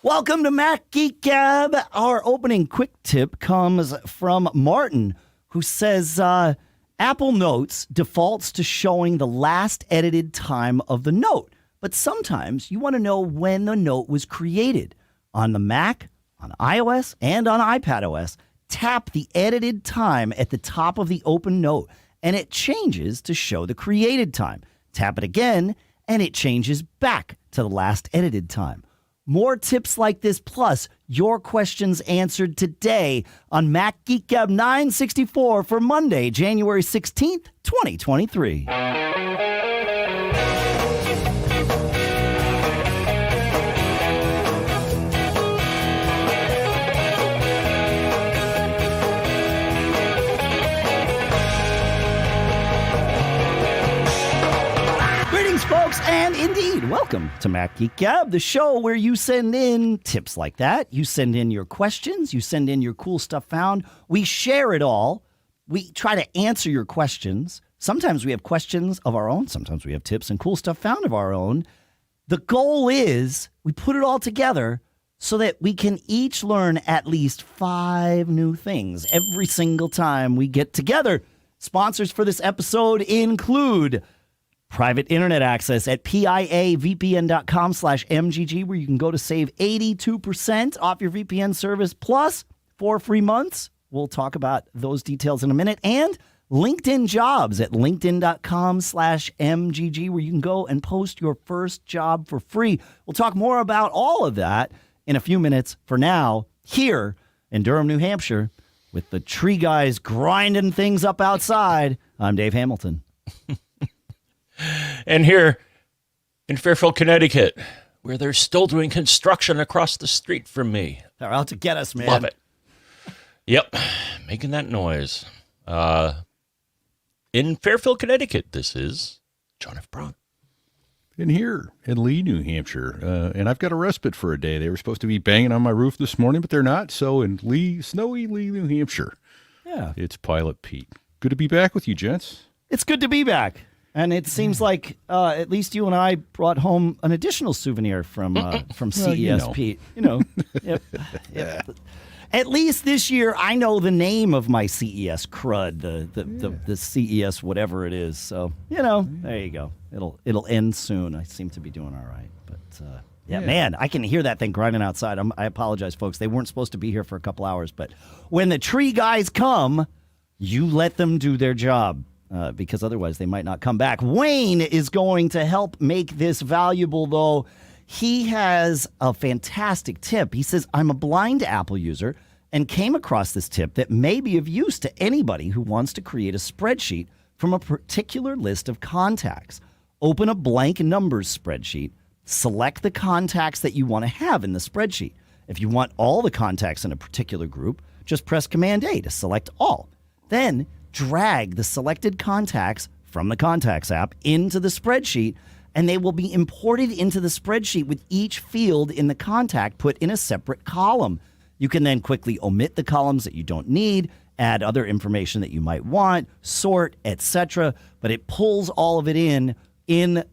Welcome to Mac Geek Gab. Our opening quick tip comes from Martin, who says Apple Notes defaults to showing the last edited time of the note, but sometimes you want to know when the note was created. On the Mac, on iOS, and on iPadOS, tap the edited time at the top of the open note, and it changes to show the created time. Tap it again, and it changes back to the last edited time. More tips like this, plus your questions answered today on Mac Geek Gab 964 for Monday, January 16th, 2023. Folks, and indeed, welcome to Mac Geek Gab, the show where you send in tips like that. You send in your questions. You send in your cool stuff found. We share it all. We try to answer your questions. Sometimes we have questions of our own. Sometimes we have tips and cool stuff found of our own. The goal is we put it all together so that we can each learn at least 5 new things every single time we get together. Sponsors for this episode include private internet access at piavpn.com/mgg, where you can go to save 82% off your VPN service, plus 4 free months. We'll talk about those details in a minute. And LinkedIn Jobs at linkedin.com/mgg, where you can go and post your first job for free. We'll talk more about all of that in a few minutes. For now, here in Durham, New Hampshire, with the tree guys grinding things up outside, I'm Dave Hamilton. And here in Fairfield, Connecticut, where they're still doing construction across the street from me. They're out to get us, man. Love it. Yep, making that noise. In Fairfield, Connecticut, this is John F. Braun. In here in Lee, New Hampshire. And I've got a respite for a day. They were supposed to be banging on my roof this morning, but they're not. So in Lee, snowy Lee, New Hampshire, it's Pilot Pete. Good to be back with you, gents. It's good to be back. And it seems like at least you and I brought home an additional souvenir from CES, Pete. You know, yep. At least this year, I know the name of my CES crud, the CES whatever it is. So there you go. It'll end soon. I seem to be doing all right, but man, I can hear that thing grinding outside. I apologize, folks. They weren't supposed to be here for a couple hours, but when the tree guys come, you let them do their job. Because otherwise they might not come back. Wayne is going to help make this valuable, though. He has a fantastic tip. He says, I'm a blind Apple user and came across this tip that may be of use to anybody who wants to create a spreadsheet from a particular list of contacts. Open a blank numbers spreadsheet. Select the contacts that you want to have in the spreadsheet. If you want all the contacts in a particular group, just press Command-A to select all. Then drag the selected contacts from the Contacts app into the spreadsheet, and they will be imported into the spreadsheet with each field in the contact put in a separate column. You can then quickly omit the columns that you don't need, add other information that you might want, sort, etc. But it pulls all of it in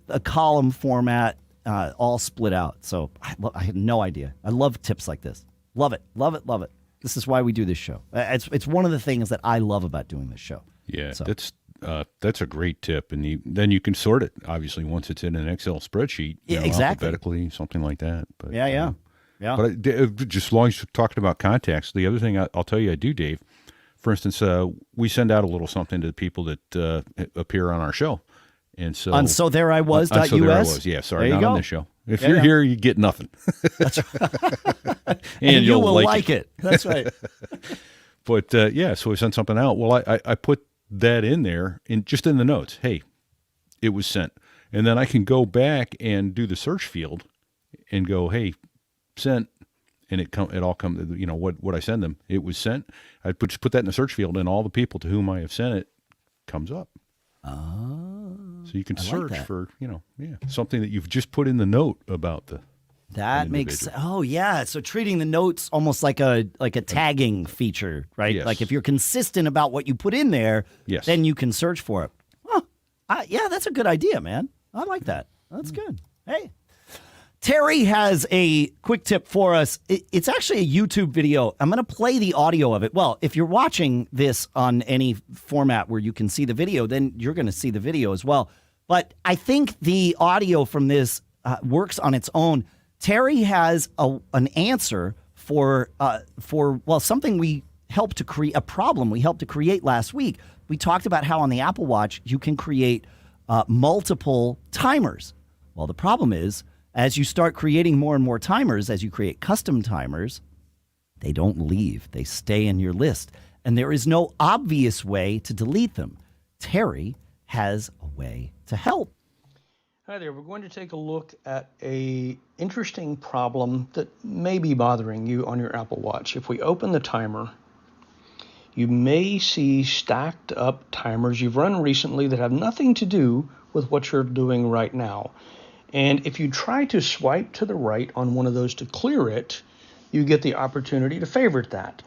a column format, all split out. So I had no idea. I love tips like this. Love it, love it, love it. This is why we do this show. It's one of the things that I love about doing this show. Yeah, so. That's a great tip, and then you can sort it. Obviously, once it's in an Excel spreadsheet, exactly, alphabetically, something like that. But, yeah. But just as long as you're talking about contacts, the other thing I'll tell you I do, Dave. For instance, we send out a little something to the people that appear on our show, and so on So There I Was. So There I Was. Yeah, sorry, not on this show. If you're here, you get nothing. That's right. and you will like it. That's right. But so we sent something out. Well, I put that in there just in the notes. Hey, it was sent, and then I can go back and do the search field and go, hey, sent, and it all comes. What I send them, it was sent. I just put that in the search field, and all the people to whom I have sent it comes up. So you can search for, something that you've just put in the note about the. That makes so treating the notes almost like a tagging feature, right? Yes. Like if you're consistent about what you put in there, then you can search for it. That's a good idea, man. I like that. That's good. Hey, Terry has a quick tip for us. It's actually a YouTube video. I'm going to play the audio of it. Well, if you're watching this on any format where you can see the video, then you're going to see the video as well. But I think the audio from this works on its own. Terry has an answer for something we helped to create, a problem we helped to create last week. We talked about how on the Apple Watch you can create multiple timers. Well, the problem is, as you start creating more and more timers, as you create custom timers, they don't leave. They stay in your list. And there is no obvious way to delete them. Terry has a way to help. Hi there. We're going to take a look at an interesting problem that may be bothering you on your Apple Watch. If we open the timer, you may see stacked up timers you've run recently that have nothing to do with what you're doing right now. And if you try to swipe to the right on one of those to clear it, you get the opportunity to favorite that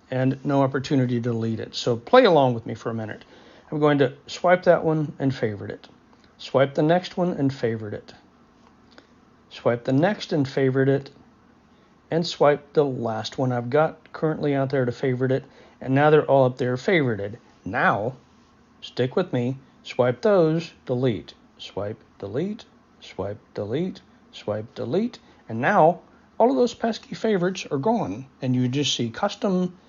and no opportunity to delete it. So play along with me for a minute. I'm going to swipe that one and favorite it. Swipe the next one and favorite it. Swipe the next and favorite it. And swipe the last one I've got currently out there to favorite it. And now they're all up there favorited. Now, stick with me, swipe those, delete. Swipe, delete. Swipe, delete, swipe, delete, and now all of those pesky favorites are gone, and you just see custom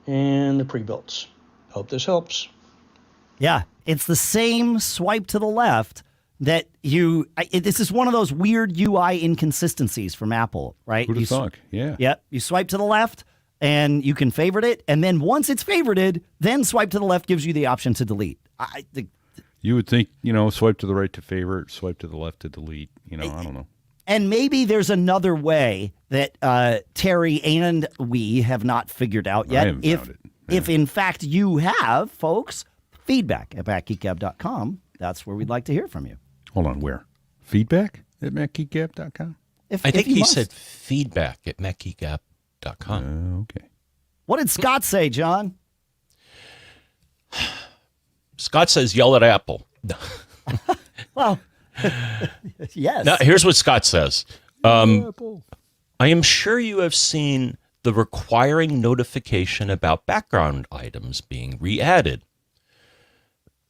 and the pre-builts. Hope this helps. Yeah, it's the same swipe to the left that this is one of those weird UI inconsistencies from Apple, right? Who'd have thought? Yeah. Yep, you swipe to the left, and you can favorite it, and then once it's favorited, then swipe to the left gives you the option to delete. You would think, swipe to the right to favorite, swipe to the left to delete. I don't know. And maybe there's another way that Terry and we have not figured out yet. I haven't found it. Yeah. If in fact you have, folks, feedback at macgeekgab.com. That's where we'd like to hear from you. Hold on, where? Feedback at macgeekgab.com? I think he said feedback at macgeekgab.com. Okay. What did Scott say, John? Scott says, yell at Apple. Well, yes. Now, here's what Scott says. Apple. I am sure you have seen the requiring notification about background items being re-added.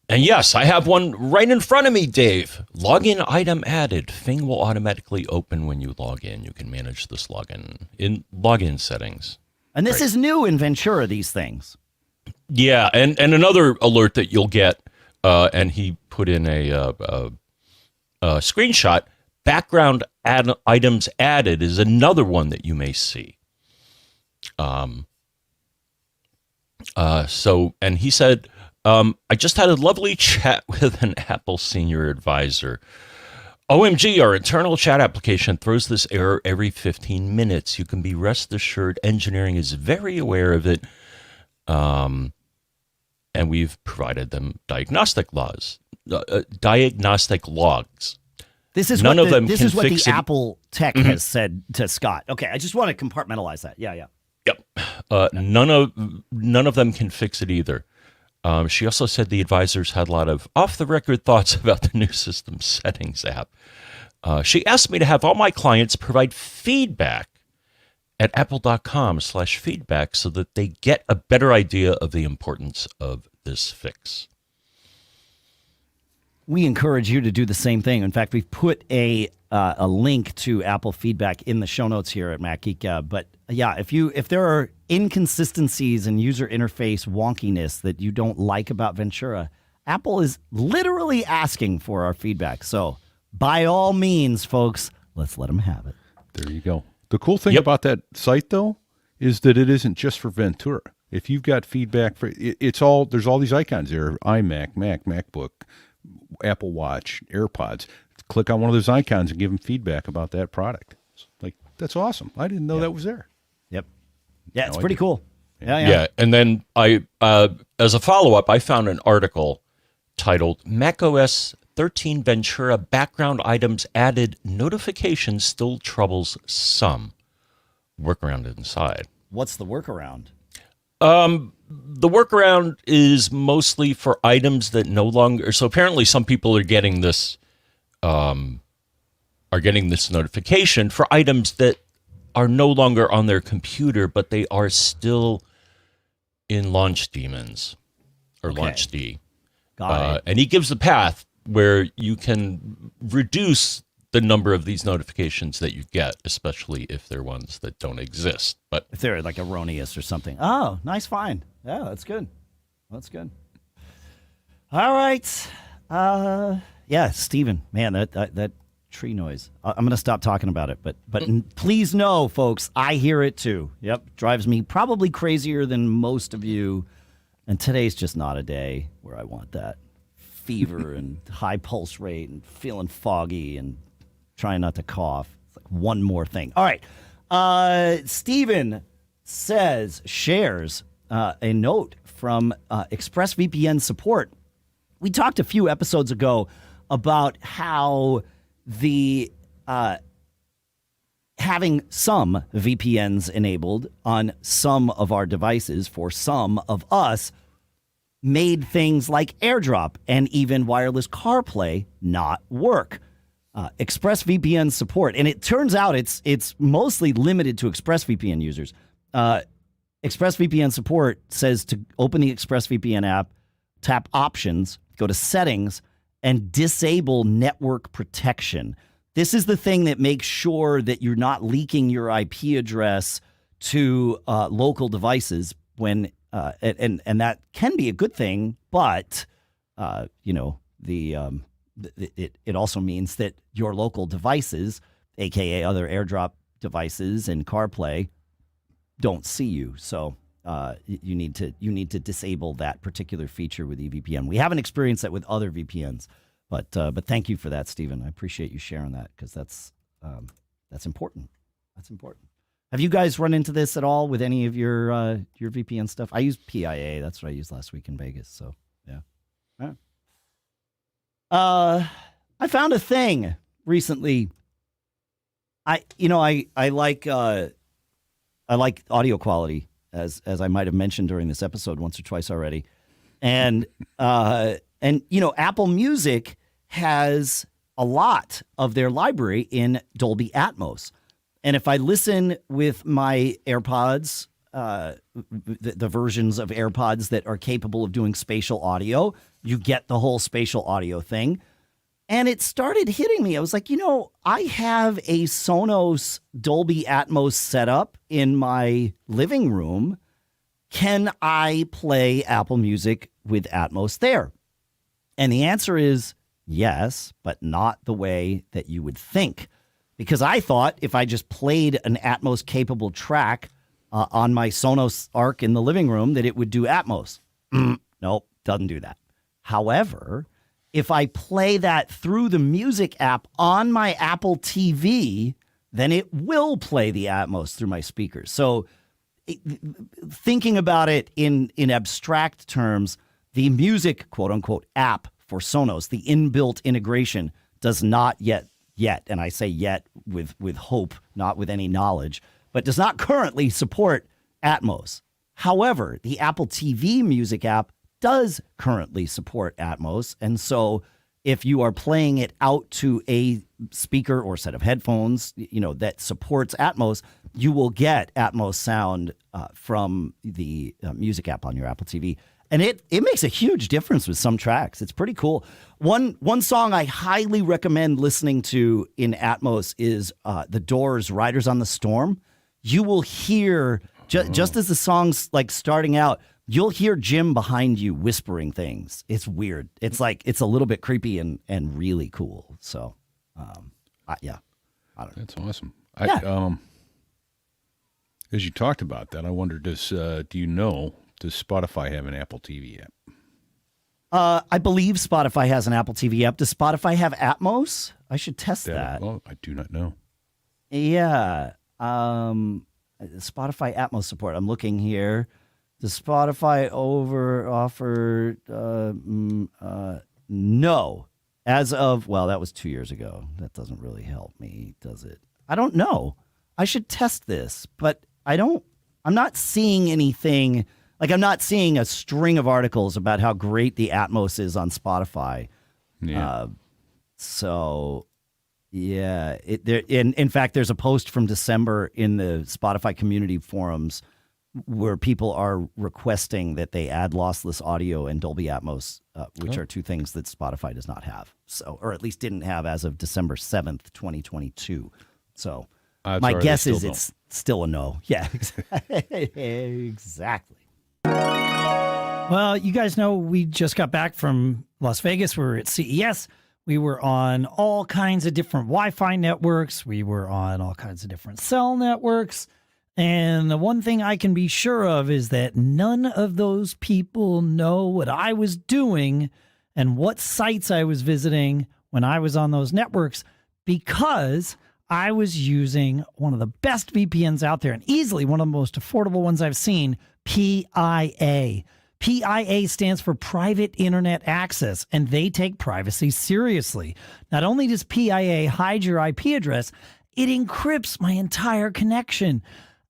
And yes, I have one right in front of me, Dave. Login item added. Thing will automatically open when you log in. You can manage this login in login settings. And this is new in Ventura, these things. Yeah, and another alert that you'll get, and he put in a screenshot, background items added is another one that you may see. And he said, I just had a lovely chat with an Apple senior advisor. OMG, our internal chat application throws this error every 15 minutes. You can be rest assured engineering is very aware of it. And we've provided them diagnostic logs. This is None what of them this can is what the fix it. Apple tech has said to Scott. Okay, I just want to compartmentalize that. Yeah. Yep. None of them can fix it either. She also said the advisors had a lot of off-the-record thoughts about the new system settings app. She asked me to have all my clients provide feedback at apple.com/feedback so that they get a better idea of the importance of this fix. We encourage you to do the same thing. In fact, we've put a link to Apple feedback in the show notes here at Mac Geek Gab. But yeah, if there are inconsistencies in user interface wonkiness that you don't like about Ventura, Apple is literally asking for our feedback. So by all means, folks, let's let them have it. There you go. The cool thing about that site, though, is that it isn't just for Ventura. If you've got feedback for there's all these icons there: iMac, Mac, MacBook, Apple Watch, AirPods. Click on one of those icons and give them feedback about that product. That's awesome. I didn't know that was there. Yep. Yeah, it's pretty cool. Yeah. And then I, as a follow-up, I found an article titled macOS 13 Ventura background items added, notification still troubles some. Workaround inside. What's the workaround? The workaround is mostly for items that no longer. So apparently, some people are getting this are getting this notification for items that are no longer on their computer, but they are still in launch daemons or launch D. Got it. And he gives the path where you can reduce the number of these notifications that you get, especially if they're ones that don't exist. But if they're like erroneous or something. Oh, nice find. Yeah, that's good. That's good. All right. Yeah, Steven, man, that tree noise. I'm going to stop talking about it, but please know, folks, I hear it too. Yep, drives me probably crazier than most of you. And today's just not a day where I want that fever and high pulse rate and feeling foggy and trying not to cough. It's like one more thing. All right. Steven shares a note from ExpressVPN support. We talked a few episodes ago about how the having some VPNs enabled on some of our devices for some of us made things like AirDrop and even wireless CarPlay not work. ExpressVPN support, and it turns out it's mostly limited to ExpressVPN users. ExpressVPN support says to open the ExpressVPN app, tap Options, go to Settings, and disable network protection. This is the thing that makes sure that you're not leaking your IP address to local devices when and that can be a good thing, but it also means that your local devices, aka other AirDrop devices and CarPlay, don't see you. So you need to disable that particular feature with eVPN. We haven't experienced that with other VPNs, but thank you for that, Stephen. I appreciate you sharing that because that's important. That's important. Have you guys run into this at all with any of your VPN stuff? I use PIA. That's what I used last week in Vegas. So yeah. I found a thing recently. I like audio quality, as I might have mentioned during this episode once or twice already, and Apple Music has a lot of their library in Dolby Atmos. And if I listen with my AirPods, the versions of AirPods that are capable of doing spatial audio, you get the whole spatial audio thing. And it started hitting me. I was like, I have a Sonos Dolby Atmos setup in my living room. Can I play Apple Music with Atmos there? And the answer is yes, but not the way that you would think. Because I thought if I just played an Atmos-capable track on my Sonos Arc in the living room, that it would do Atmos. Nope, doesn't do that. However, if I play that through the music app on my Apple TV, then it will play the Atmos through my speakers. So thinking about it in abstract terms, the music, quote-unquote, app for Sonos, the inbuilt integration, does not yet, and I say yet with hope, not with any knowledge, but does not currently support Atmos. However, the Apple TV music app does currently support Atmos, and so if you are playing it out to a speaker or set of headphones, that supports Atmos, you will get Atmos sound from the music app on your Apple TV. And it makes a huge difference with some tracks. It's pretty cool. One song I highly recommend listening to in Atmos is The Doors' Riders on the Storm. You will hear, just as the song's like starting out, you'll hear Jim behind you whispering things. It's weird. It's like, it's a little bit creepy and really cool. So, yeah. I don't know. That's awesome. Yeah. As you talked about that, I wonder, does Spotify have an Apple TV app? I believe Spotify has an Apple TV app. Does Spotify have Atmos? I should test that. Well, I do not know. Yeah. Spotify Atmos support. I'm looking here. Does Spotify offer? No. As of, that was 2 years ago. That doesn't really help me, does it? I don't know. I should test this, but I'm not seeing anything. Like, I'm not seeing a string of articles about how great the Atmos is on Spotify. Yeah. So Yeah. In fact, there's a post from December in the Spotify community forums where people are requesting that they add lossless audio and Dolby Atmos, which are two things that Spotify does not have. So, or at least didn't have as of December 7th, 2022. So my guess is it's still a no. Yeah, exactly. Well, you guys know we just got back from Las Vegas. We were at CES. We were on all kinds of different Wi-Fi networks. We were on all kinds of different cell networks. And the one thing I can be sure of is that none of those people know what I was doing and what sites I was visiting when I was on those networks, because I was using one of the best VPNs out there and easily one of the most affordable ones I've seen, PIA. PIA stands for Private Internet Access, and they take privacy seriously. Not only does PIA hide your IP address, it encrypts my entire connection.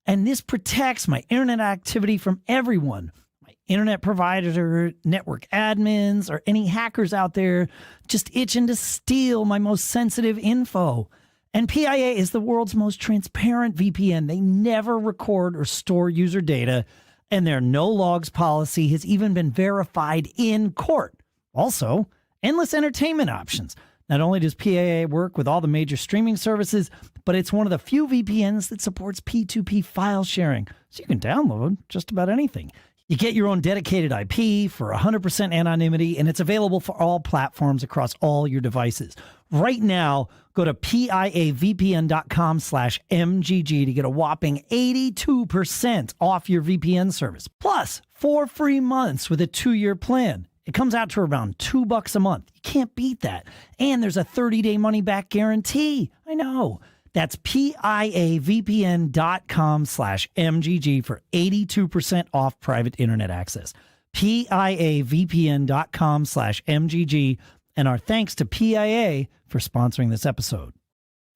And this protects my internet activity from everyone. My internet provider, network admins, or any hackers out there just itching to steal my most sensitive info. And PIA is the world's most transparent VPN. They never record or store user data, and their no logs policy has even been verified in court. Also, endless entertainment options. Not only does PIA work with all the major streaming services, but it's one of the few VPNs that supports P2P file sharing, so you can download just about anything. You get your own dedicated IP for 100% anonymity, and it's available for all platforms across all your devices. Right now, go to piavpn.com/MGG to get a whopping 82% off your VPN service, plus 4 free months with a 2-year plan. It comes out to around $2 a month. You can't beat that. And there's a 30-day money-back guarantee. I know. That's piavpn.com/MGG for 82% off private internet access. piavpn.com/MGG. And our thanks to PIA for sponsoring this episode.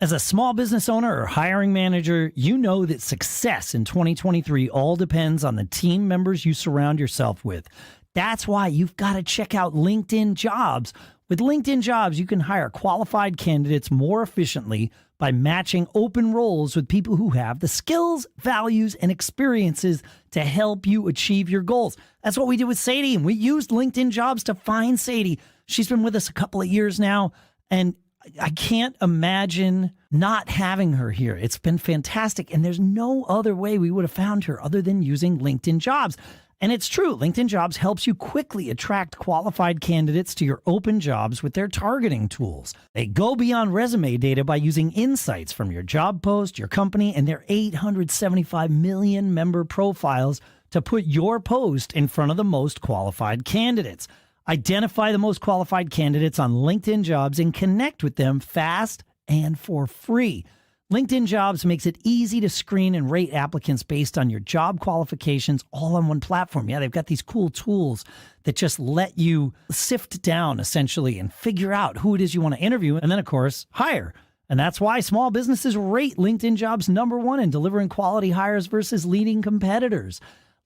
As a small business owner or hiring manager, you know that success in 2023 all depends on the team members you surround yourself with. That's why you've got to check out LinkedIn Jobs. With LinkedIn Jobs, you can hire qualified candidates more efficiently by matching open roles with people who have the skills, values, and experiences to help you achieve your goals. That's what we did with Sadie, and we used LinkedIn Jobs to find Sadie. She's been with us a couple of years now, and I can't imagine not having her here. It's been fantastic, and there's no other way we would have found her other than using LinkedIn Jobs. And it's true, LinkedIn Jobs helps you quickly attract qualified candidates to your open jobs with their targeting tools. They go beyond resume data by using insights from your job post, your company, and their 875 million member profiles to put your post in front of the most qualified candidates. Identify the most qualified candidates on LinkedIn Jobs and connect with them fast and for free. LinkedIn Jobs makes it easy to screen and rate applicants based on your job qualifications all on one platform. Yeah, they've got these cool tools that just let you sift down essentially and figure out who it is you want to interview and then, of course, hire. And that's why small businesses rate LinkedIn Jobs #1 in delivering quality hires versus leading competitors.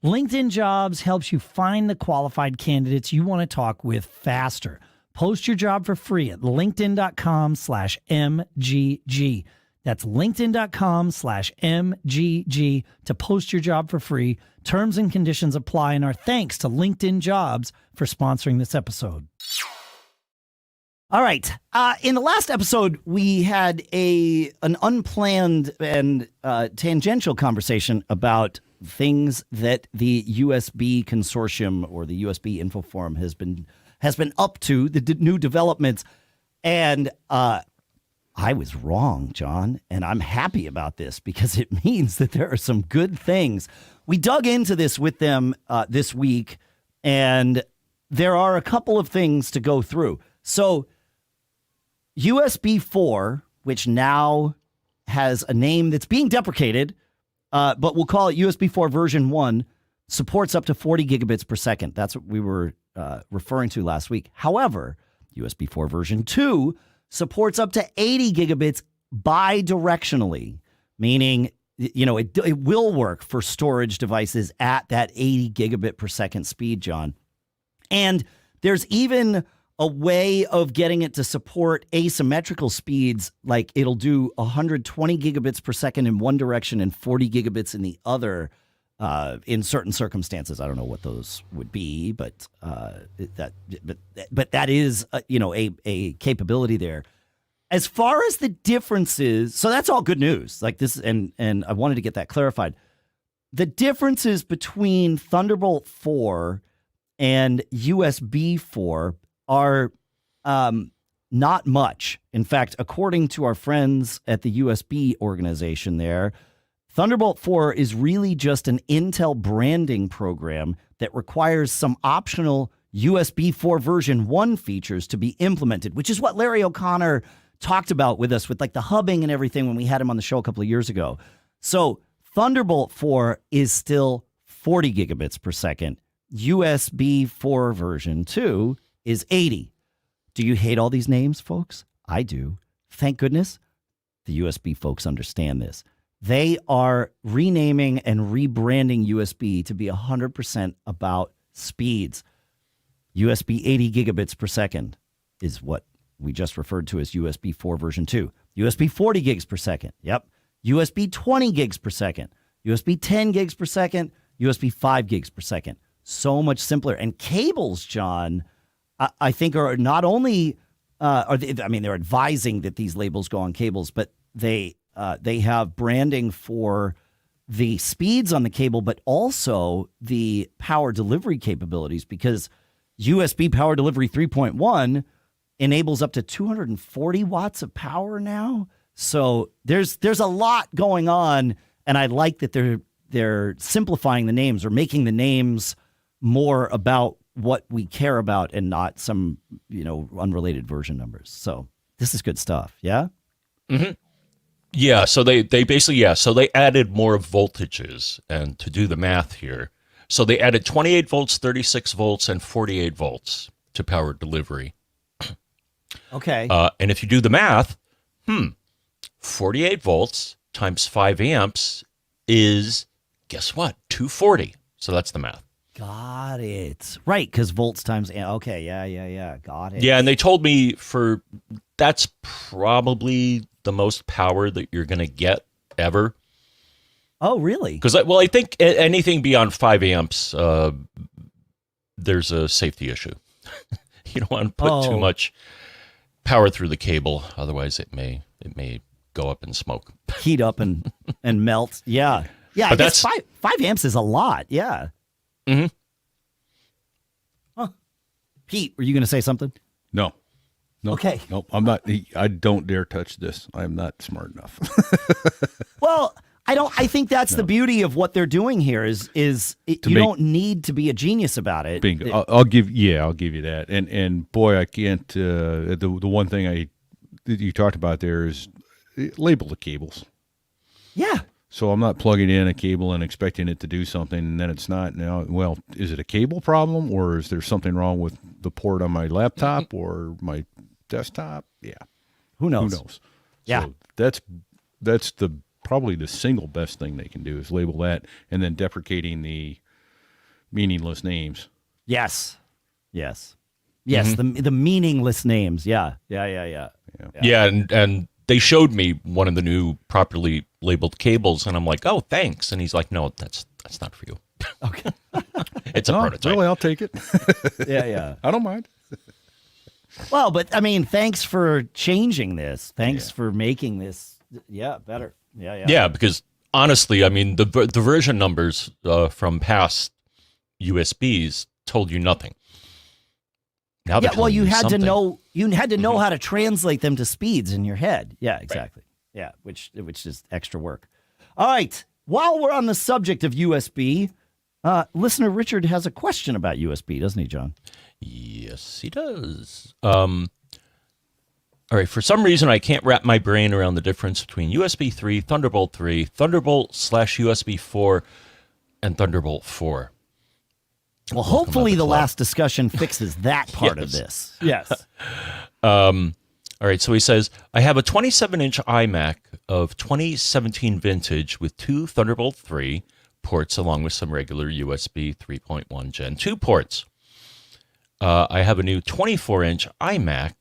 LinkedIn Jobs helps you find the qualified candidates you want to talk with faster. Post your job for free at linkedin.com/MGG. That's linkedin.com/MGG to post your job for free. Terms and conditions apply, and our thanks to LinkedIn Jobs for sponsoring this episode. All right. In the last episode, we had an unplanned and tangential conversation about things that the USB consortium or the USB Info Forum has been up to, the new developments. And I was wrong, John, and I'm happy about this because it means that there are some good things. We dug into this with them this week, and there are a couple of things to go through. So USB 4, which now has a name that's being deprecated, but we'll call it USB 4 version 1, supports up to 40 gigabits per second. That's what we were referring to last week. However, USB 4 version 2 supports up to 80 gigabits bidirectionally, meaning, it will work for storage devices at that 80 gigabit per second speed, John. And there's even a way of getting it to support asymmetrical speeds, like it'll do 120 gigabits per second in one direction and 40 gigabits in the other in certain circumstances. I don't know what those would be, but that is a capability there. As far as the differences, so that's all good news. Like this, and I wanted to get that clarified. The differences between Thunderbolt 4 and USB 4 are not much. In fact, according to our friends at the USB organization there, Thunderbolt 4 is really just an Intel branding program that requires some optional USB 4 version 1 features to be implemented, which is what Larry O'Connor talked about with us with like the hubbing and everything when we had him on the show a couple of years ago. So Thunderbolt 4 is still 40 gigabits per second. USB 4 version 2 is 80. Do you hate all these names, folks? I do. Thank goodness the USB folks understand this. They are renaming and rebranding USB to be 100% about speeds. USB 80 gigabits per second is what we just referred to as USB 4 version 2. USB 40 gigs per second. Yep. USB 20 gigs per second. USB 10 gigs per second. USB 5 gigs per second. So much simpler. And cables, John, I think are not only, they're advising that these labels go on cables, but they have branding for the speeds on the cable, but also the power delivery capabilities, because USB power delivery 3.1 enables up to 240 watts of power now. So there's a lot going on, and I like that they're simplifying the names or making the names more about what we care about and not some unrelated version numbers. So this is good stuff. Yeah. Mm-hmm. Yeah. So they basically so they added more voltages, and to do the math here, so they added 28 volts, 36 volts, and 48 volts to power delivery. Okay. And if you do the math, 48 volts times 5 amps is, guess what, 240. So that's the math. Got it. Right, because volts times, okay, yeah. Got it. Yeah, and they told me that's probably the most power that you're going to get ever. Oh, really? Because, I think anything beyond 5 amps, there's a safety issue. You don't want to put too much power through the cable, otherwise it may go up in smoke, heat up and melt. Yeah. But I guess 5 amps is a lot. Yeah. Mm-hmm. Huh. Pete, were you going to say something? No. Okay. No, I'm not. I don't dare touch this. I am not smart enough. Well, I think that's the beauty of what they're doing here is you don't need to be a genius about it. Bingo. I'll give you that. And boy, I can't. The one thing that you talked about there is label the cables. Yeah. So I'm not plugging in a cable and expecting it to do something, and then it's not. Now, well, is it a cable problem, or is there something wrong with the port on my laptop or my desktop? Yeah. Who knows? Who knows? Yeah. So that's probably the single best thing they can do is label that, and then deprecating the meaningless names. Yes. Mm-hmm. The meaningless names. Yeah. Yeah, and they showed me one of the new properly labeled cables, and I'm like, oh, thanks. And he's like, no, that's not for you. Okay. It's a prototype. Really, I'll take it. Yeah. I don't mind. Well, but I mean, thanks for changing this. Thanks for making this, better. Yeah, because honestly, I mean, the version numbers from past USBs told you nothing. Now you had to know how to translate them to speeds in your head. Yeah, exactly. Right. Yeah, which is extra work. All right. While we're on the subject of USB, listener Richard has a question about USB, doesn't he, John? Yes, he does. All right. For some reason, I can't wrap my brain around the difference between USB 3, Thunderbolt 3, Thunderbolt/USB 4, and Thunderbolt 4. Well, hopefully the last discussion fixes that part of this. Yes. All right. So he says, I have a 27-inch iMac of 2017 vintage with 2 Thunderbolt 3 ports along with some regular USB 3.1 Gen 2 ports. I have a new 24-inch iMac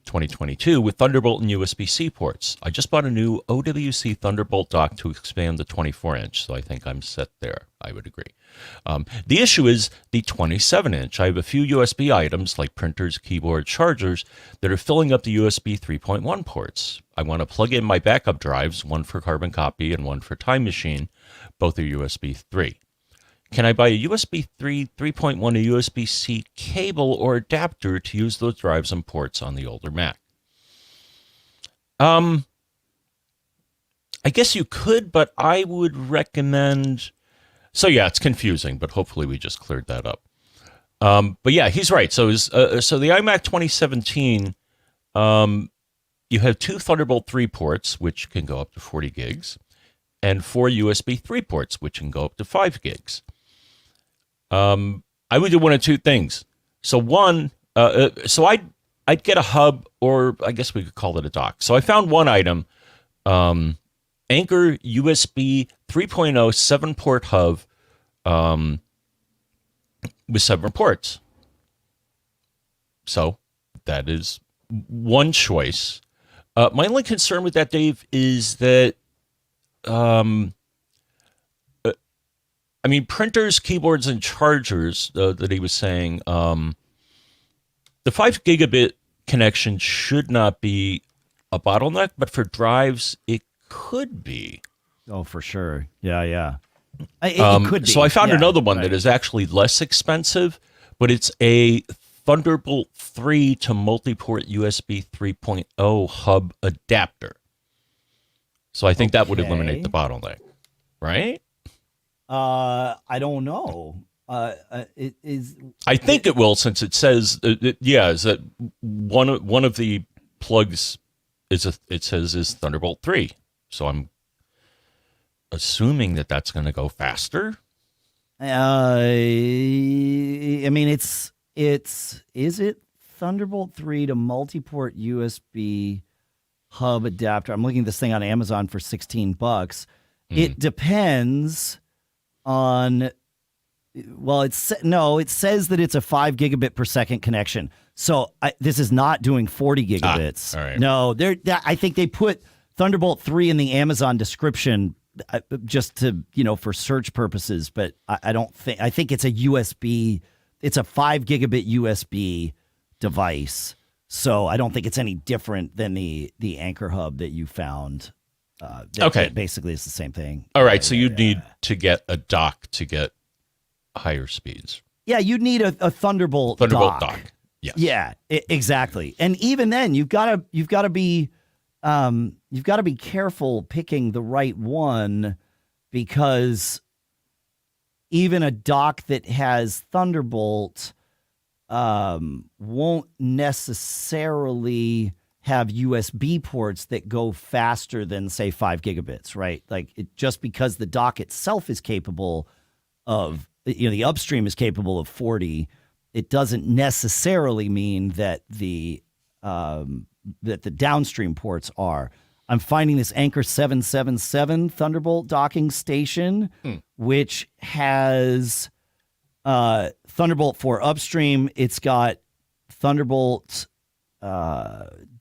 2022 with Thunderbolt and USB-C ports. I just bought a new OWC Thunderbolt dock to expand the 24-inch, so I think I'm set there. I would agree. The issue is the 27-inch. I have a few USB items like printers, keyboard, chargers that are filling up the USB 3.1 ports. I want to plug in my backup drives, one for Carbon Copy and one for Time Machine. Both are USB 3. Can I buy a USB 3.1, a USB-C cable or adapter to use those drives and ports on the older Mac? I guess you could, but I would recommend... So yeah, it's confusing, but hopefully we just cleared that up. But yeah, he's right. So the iMac 2017, you have 2 Thunderbolt 3 ports, which can go up to 40 gigs, and 4 USB 3 ports, which can go up to 5 gigs. I would do one of 2 things. So one, so I'd get a hub, or I guess we could call it a dock. So I found one item, Anker USB 3.0 7-port hub with 7 ports. So that is one choice. My only concern with that, Dave, is that I mean, printers, keyboards, and chargers that he was saying, the 5 gigabit connection should not be a bottleneck, but for drives, it could be. Oh, for sure. Yeah. It could be. So I found another one that is actually less expensive, but it's a Thunderbolt 3 to multi-port USB 3.0 hub adapter. So I think that would eliminate the bottleneck, right? I don't know. It is. I think it will, since it says, is that one of the plugs it says is Thunderbolt 3. So I'm assuming that that's going to go faster. I mean, is it Thunderbolt 3 to multi-port USB hub adapter? I'm looking at this thing on Amazon for $16. It depends on, well, it says that it's a 5 gigabit per second connection. So this is not doing 40 gigabits. All right. No, I think they put Thunderbolt 3 in the Amazon description just to, for search purposes, but I think it's a USB, it's a 5 gigabit USB device. So I don't think it's any different than the Anker hub that you found. That basically it's the same thing. All right, so you'd need to get a dock to get higher speeds. Yeah, you'd need a Thunderbolt dock. Yes. Yeah, exactly. And even then, you've got to be careful picking the right one, because even a dock that has Thunderbolt won't necessarily have USB ports that go faster than, say, 5 gigabits, right? Like, just because the dock itself is capable of, the upstream is capable of 40, it doesn't necessarily mean that the downstream ports are. I'm finding this Anker 777 Thunderbolt docking station, which has Thunderbolt for upstream. It's got Thunderbolt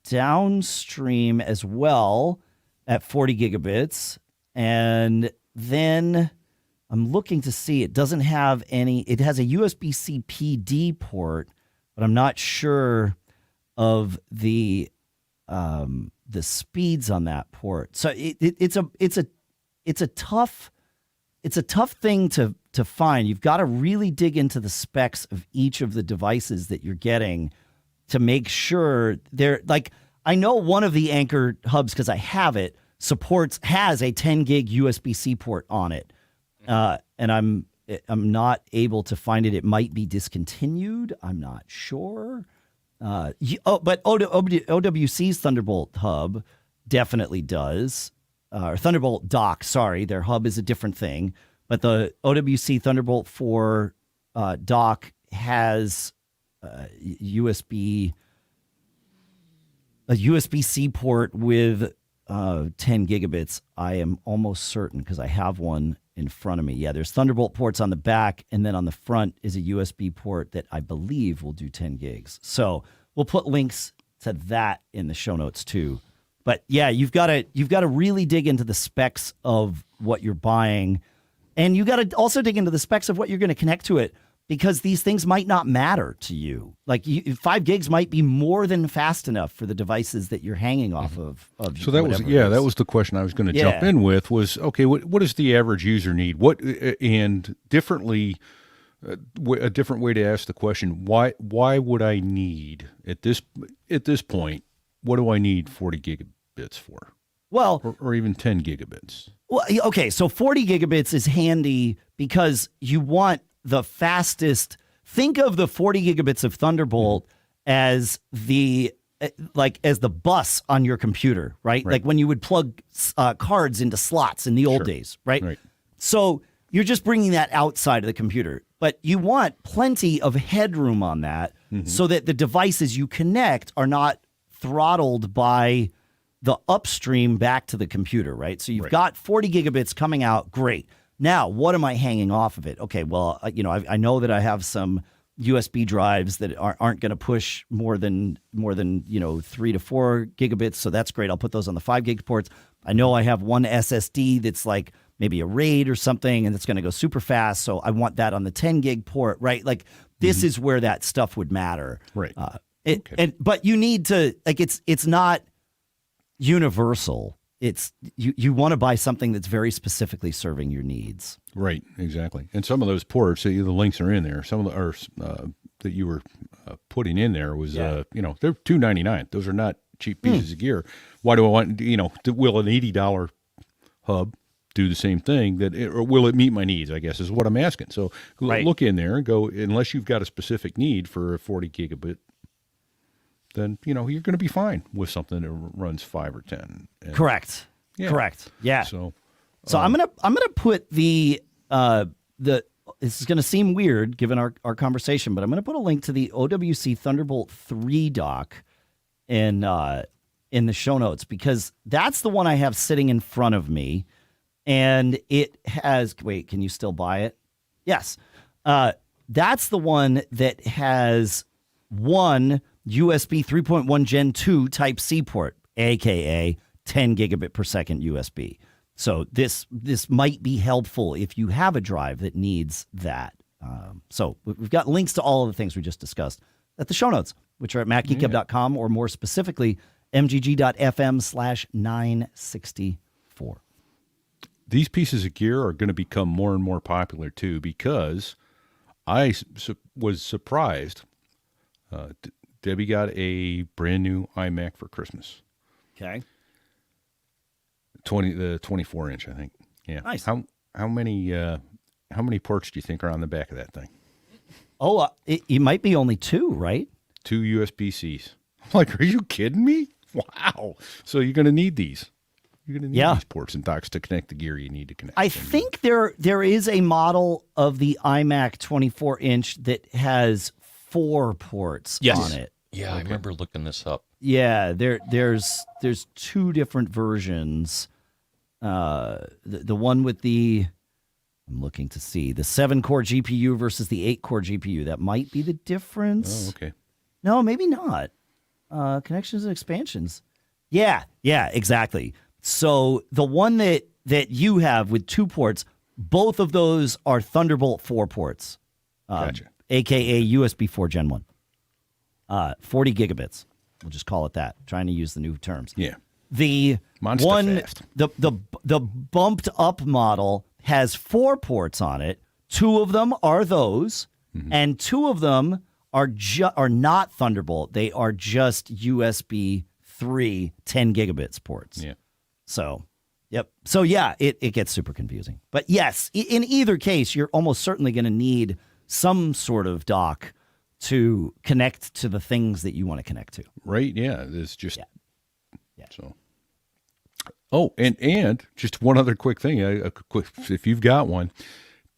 downstream as well at 40 gigabits. And then I'm looking to see, it doesn't have any, it has a USB-C PD port, but I'm not sure of the speeds on that port. So it's a tough thing to find. You've got to really dig into the specs of each of the devices that you're getting to make sure they're, like, I know one of the Anker hubs, because I have it, has a 10 gig USB-C port on it. And I'm not able to find it. It might be discontinued. I'm not sure. But OWC's Thunderbolt hub definitely does. Or Thunderbolt dock, sorry. Their hub is a different thing. But the OWC Thunderbolt 4 dock has a USB-C port with 10 gigabits, I am almost certain, because I have one in front of me. Yeah, there's Thunderbolt ports on the back, and then on the front is a USB port that I believe will do 10 gigs. So we'll put links to that in the show notes too. But yeah, you've got to really dig into the specs of what you're buying, and you got to also dig into the specs of what you're going to connect to it, because these things might not matter to you. Like 5 gigs might be more than fast enough for the devices that you're hanging off of. So that was the question I was going to jump in with was, okay, what does the average user need? And differently, a different way to ask the question, why would I need at this point, what do I need 40 gigabits for? Well, or even 10 gigabits. Well, okay, so 40 gigabits is handy because you want the fastest. Think of the 40 gigabits of Thunderbolt as the bus on your computer, right? Like when you would plug cards into slots in the old days, right? So you're just bringing that outside of the computer, but you want plenty of headroom on that so that the devices you connect are not throttled by the upstream back to the computer, right? So you've got 40 gigabits coming out, great. Now, what am I hanging off of it? Okay, well, I know that I have some USB drives that aren't going to push more than 3 to 4 gigabits, so that's great. I'll put those on the 5 gig ports. I know I have one SSD that's like maybe a RAID or something, and it's going to go super fast, so I want that on the 10 gig port, right? Like this is where that stuff would matter, right? But you need to it's not universal. It's you want to buy something that's very specifically serving your needs. Right, exactly. And some of those ports, the links are in there. Some of the that you were putting in there was they're $299. Those are not cheap pieces of gear. Why do I want will an $80 hub do the same thing or will it meet my needs? I guess is what I'm asking. So look in there and go, unless you've got a specific need for a 40 gigabit, then you're going to be fine with something that runs 5 or 10. Correct. Yeah. Correct. Yeah. So I'm gonna put the this is gonna seem weird given our conversation, but I'm gonna put a link to the OWC Thunderbolt 3 dock in the show notes, because that's the one I have sitting in front of me, and it has. Wait, can you still buy it? Yes. That's the one that has one USB 3.1 Gen 2 Type C port, aka 10 gigabit per second USB. So this might be helpful if you have a drive that needs that. So we've got links to all of the things we just discussed at the show notes, which are at macgeekgab.com, or more specifically, mgg.fm/964. These pieces of gear are going to become more and more popular too, because I was surprised. Debbie got a brand new iMac for Christmas. Okay. The 24-inch, I think. Yeah. Nice. How many ports do you think are on the back of that thing? Oh, it might be only 2, right? 2 USB-Cs. I'm like, are you kidding me? Wow. So you're going to need these. You're going to need these ports and docks to connect the gear you need to connect. I think there is a model of the iMac 24-inch that has 4 ports on it. Yeah, I remember looking this up. Yeah, there's 2 different versions. The one with I'm looking to see the 7-core GPU versus the 8-core GPU. That might be the difference. Oh, okay. No, maybe not. Connections and expansions. Yeah, exactly. So the one that you have with 2 ports, both of those are Thunderbolt 4 ports. Gotcha. AKA USB 4 Gen 1. 40 gigabits. We'll just call it that. Trying to use the new terms. Yeah. The Monster one, fast. the bumped up model has 4 ports on it. 2 of them are those, and 2 of them are not Thunderbolt. They are just USB 3 10 gigabits ports. Yeah. So, yep. So yeah, it gets super confusing. But yes, in either case, you're almost certainly going to need some sort of dock to connect to the things that you want to connect to. Right. Yeah. It's just. Yeah. So. Oh, and just one other quick thing. If you've got one,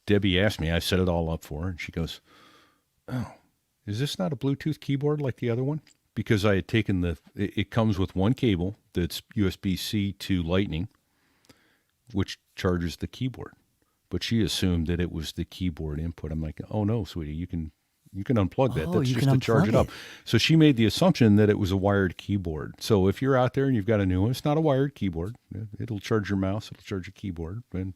Debbie asked me. I set it all up for her, and she goes, "Oh, is this not a Bluetooth keyboard like the other one?" because I had taken it comes with one cable that's USB-C to Lightning, which charges the keyboard. But she assumed that it was the keyboard input. I'm like, oh no, sweetie, you can unplug that. That's just to charge it up. So she made the assumption that it was a wired keyboard. So if you're out there and you've got a new one, it's not a wired keyboard. It'll charge your mouse. It'll charge your keyboard. And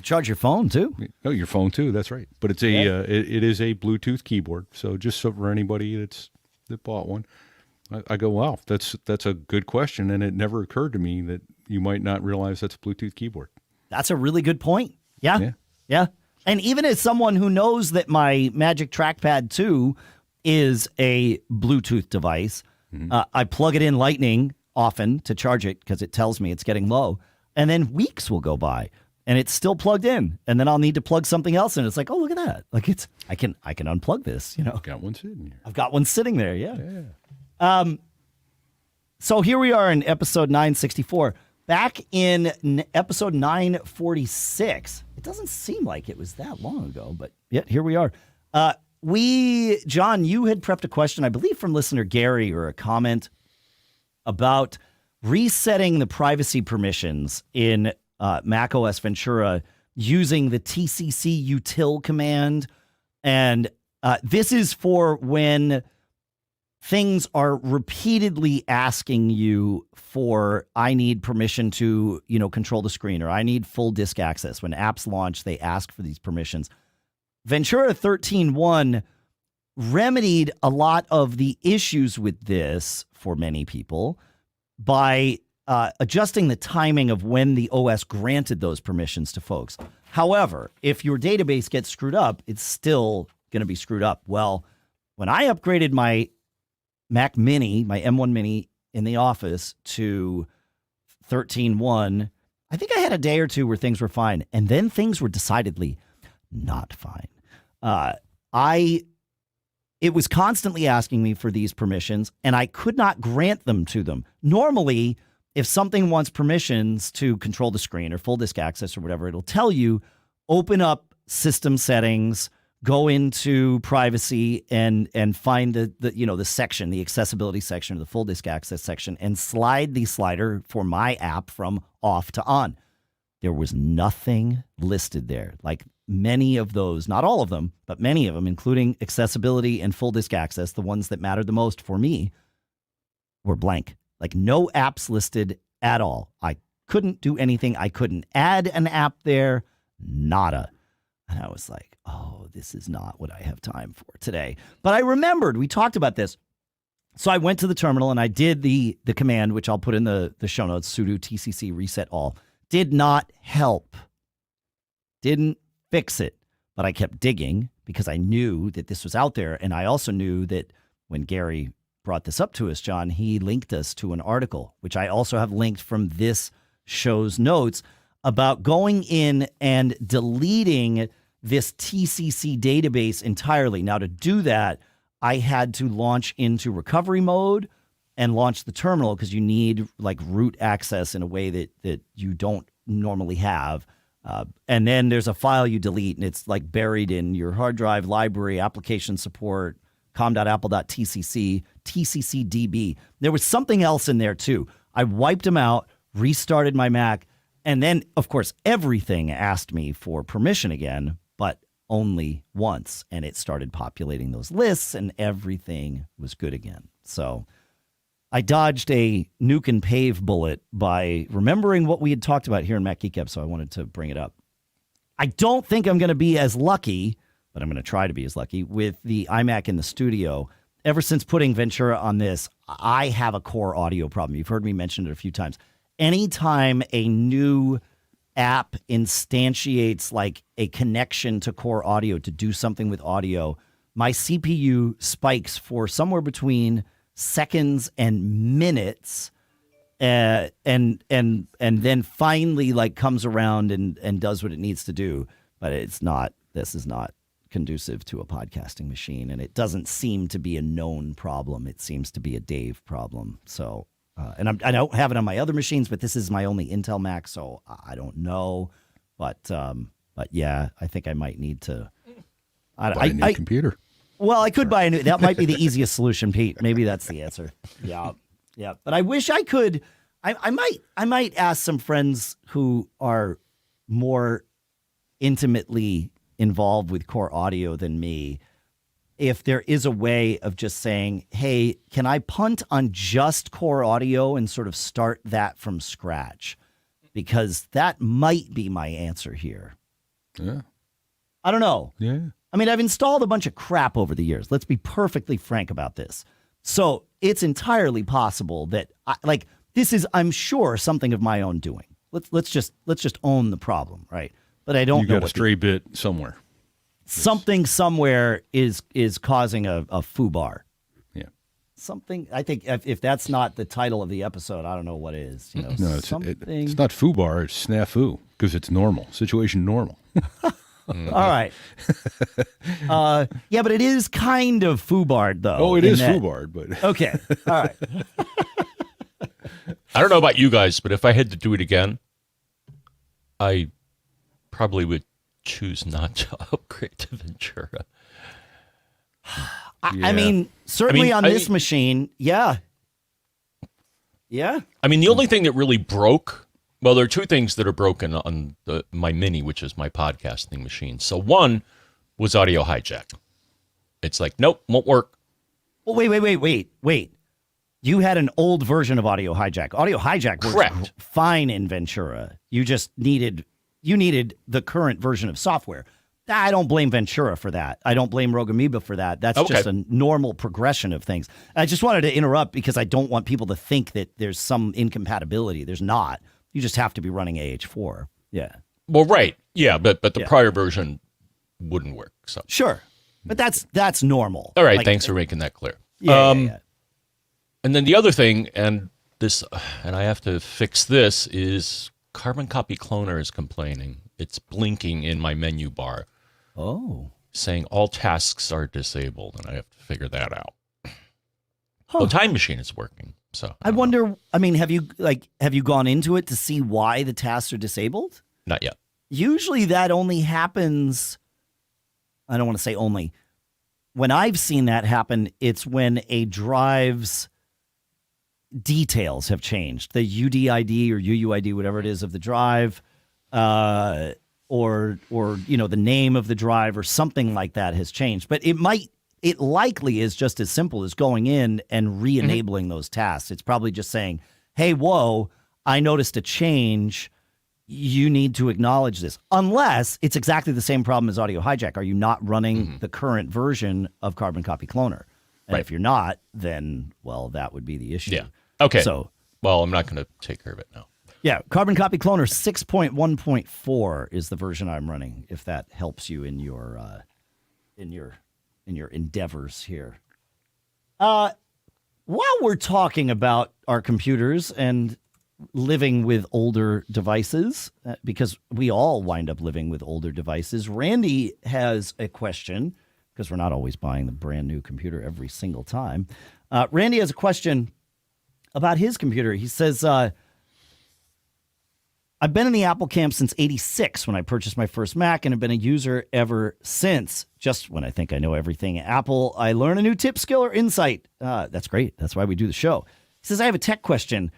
charge your phone too. Oh, your phone too. That's right. But it's it is a Bluetooth keyboard. So just so for anybody that bought one, I go, wow, that's a good question, and it never occurred to me that you might not realize that's a Bluetooth keyboard. That's a really good point. Yeah. And even as someone who knows that my Magic Trackpad 2 is a Bluetooth device, I plug it in Lightning often to charge it because it tells me it's getting low. And then weeks will go by and it's still plugged in. And then I'll need to plug something else in. It's like, oh, look at that. Like I can unplug this, Got one sitting here. I've got one sitting there, yeah. So here we are in episode 964. Back in episode 946, it doesn't seem like it was that long ago, but yet here we are. John, you had prepped a question, I believe from listener Gary, or a comment about resetting the privacy permissions in macOS Ventura using the tccutil command. And this is for when things are repeatedly asking you for, I need permission to, control the screen, or I need full disk access. When apps launch, they ask for these permissions. Ventura 13.1 remedied a lot of the issues with this for many people by adjusting the timing of when the OS granted those permissions to folks. However, if your database gets screwed up, it's still going to be screwed up. Well, when I upgraded my Mac Mini, my M1 Mini in the office to 13.1, I think I had a day or two where things were fine. And then things were decidedly not fine. It was constantly asking me for these permissions, and I could not grant them to them. Normally, if something wants permissions to control the screen or full disk access or whatever, it'll tell you, open up system settings, go into privacy, and find the section, the accessibility section, or the full disk access section, and slide the slider for my app from off to on. There was nothing listed there. Like many of those, not all of them, but many of them, including accessibility and full disk access, the ones that mattered the most for me, were blank. Like no apps listed at all. I couldn't do anything. I couldn't add an app there. Nada. And I was like, oh, this is not what I have time for today. But I remembered, we talked about this. So I went to the terminal and I did the command, which I'll put in the show notes, sudo tcc reset all. Did not help. Didn't fix it. But I kept digging because I knew that this was out there. And I also knew that when Gary brought this up to us, John, he linked us to an article, which I also have linked from this show's notes, about going in and deleting this TCC database entirely. Now, to do that, I had to launch into recovery mode and launch the terminal because you need like root access in a way that you don't normally have. And then there's a file you delete, and it's like buried in your hard drive library, application support, com.apple.tcc, tcc.db. There was something else in there too. I wiped them out, restarted my Mac, and then, of course, everything asked me for permission again, but only once. And it started populating those lists, and everything was good again. So I dodged a nuke and pave bullet by remembering what we had talked about here in Mac Geek Gab, so I wanted to bring it up. I don't think I'm going to be as lucky, but I'm going to try to be as lucky with the iMac in the studio. Ever since putting Ventura on this, I have a core audio problem. You've heard me mention it a few times. Anytime a new app instantiates like a connection to core audio to do something with audio, my CPU spikes for somewhere between seconds and minutes, and then finally like comes around and does what it needs to do. But this is not conducive to a podcasting machine, and it doesn't seem to be a known problem. It seems to be a Dave problem. So, and I don't have it on my other machines, but this is my only Intel Mac, so I don't know. But yeah, I think I might need to buy a new computer. Well, I could buy a new. That might be the easiest solution, Pete. Maybe that's the answer. Yeah. But I wish I could. I might ask some friends who are more intimately involved with core audio than me if there is a way of just saying, hey, can I punt on just core audio and sort of start that from scratch? Because that might be my answer here. Yeah. I don't know. Yeah. I mean, I've installed a bunch of crap over the years. Let's be perfectly frank about this. So it's entirely possible that this is, I'm sure, something of my own doing. Let's just own the problem, right? But I don't know. You got a stray bit somewhere. Something somewhere is causing a FUBAR. Yeah. Something. I think if that's not the title of the episode, I don't know what is. You know, no, it's not FUBAR. It's snafu because it's normal. Situation normal. All right. Yeah, but it is kind of FUBAR'd, though. Oh, it is FUBAR'd, but okay. All right. I don't know about you guys, but if I had to do it again, I probably would choose not to upgrade to Ventura. I mean, certainly on this machine, yeah. Yeah. I mean, the only thing that really broke, well, there are two things that are broken on my Mini, which is my podcasting machine. So one was audio hijack. It's like, nope, won't work. Well, wait. You had an old version of audio hijack. Audio hijack works fine in Ventura. You just needed the current version of software. I don't blame Ventura for that. I don't blame Rogue Amoeba for that. That's just a normal progression of things. I just wanted to interrupt because I don't want people to think that there's some incompatibility. There's not. You just have to be running AH4. Yeah. Well, right. Yeah, but the prior version wouldn't work. So sure. But that's normal. All right, thanks for making that clear. Yeah. And then the other thing, and I have to fix this, is Carbon Copy Cloner is complaining. It's blinking in my menu bar. Oh. Saying all tasks are disabled, and I have to figure that out. Well, Time Machine is working, so I wonder know. I mean, have you gone into it to see why the tasks are disabled? Not yet. Usually that only happens, I don't want to say only. When I've seen that happen, it's when a drive's details have changed. The UDID or UUID, whatever it is of the drive, or the name of the drive or something like that has changed. But it likely is just as simple as going in and re-enabling those tasks. It's probably just saying, hey, whoa, I noticed a change. You need to acknowledge this. Unless it's exactly the same problem as audio hijack. Are you not running the current version of Carbon Copy Cloner? And if you're not, then, well, that would be the issue. Yeah. Okay. So, well, I'm not going to take care of it now. Yeah, Carbon Copy Cloner 6.1.4 is the version I'm running. If that helps you in your endeavors here. While we're talking about our computers and living with older devices, because we all wind up living with older devices, Randy has a question, because we're not always buying the brand new computer every single time. Randy has a question about his computer. He says, I've been in the Apple camp since '86 when I purchased my first Mac and have been a user ever since. Just when I think I know everything Apple, I learn a new tip, skill, or insight. That's great. That's why we do the show. He says, I have a tech question.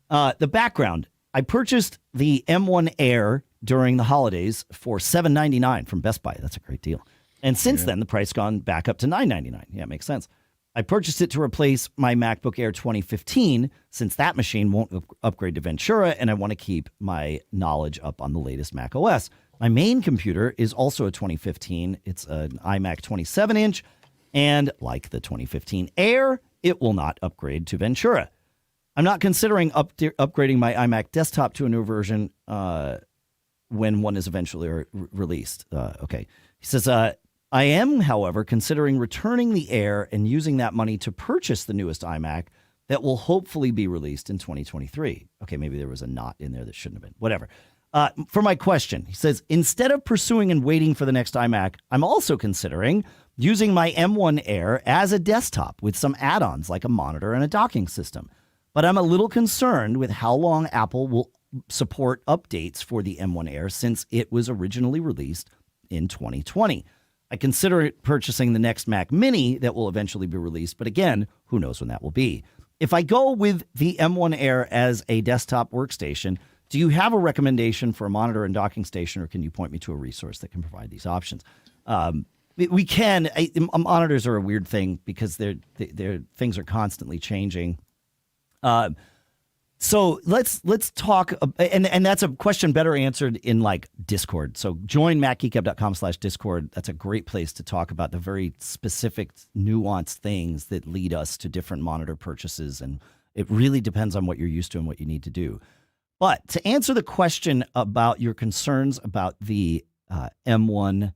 The background, I purchased the M1 Air during the holidays for $7.99 from Best Buy. That's a great deal. And since then, the price gone back up to $9.99. Yeah, it makes sense. I purchased it to replace my MacBook Air 2015 since that machine won't upgrade to Ventura, and I want to keep my knowledge up on the latest Mac OS. My main computer is also a 2015. It's an iMac 27-inch, and like the 2015 Air, it will not upgrade to Ventura. I'm not considering upgrading my iMac desktop to a new version when one is eventually released. Okay. He says, I am, however, considering returning the Air and using that money to purchase the newest iMac that will hopefully be released in 2023. Okay, maybe there was a not in there that shouldn't have been. Whatever. For my question, he says, instead of pursuing and waiting for the next iMac, I'm also considering using my M1 Air as a desktop with some add-ons like a monitor and a docking system. But I'm a little concerned with how long Apple will support updates for the M1 Air since it was originally released in 2020. I consider purchasing the next Mac Mini that will eventually be released, but again, who knows when that will be. If I go with the M1 Air as a desktop workstation, do you have a recommendation for a monitor and docking station, or can you point me to a resource that can provide these options? We can. Monitors are a weird thing because things are constantly changing. So let's talk, and that's a question better answered in like Discord. So join macgeekgab.com/Discord. That's a great place to talk about the very specific, nuanced things that lead us to different monitor purchases, and it really depends on what you're used to and what you need to do. But to answer the question about your concerns about the M1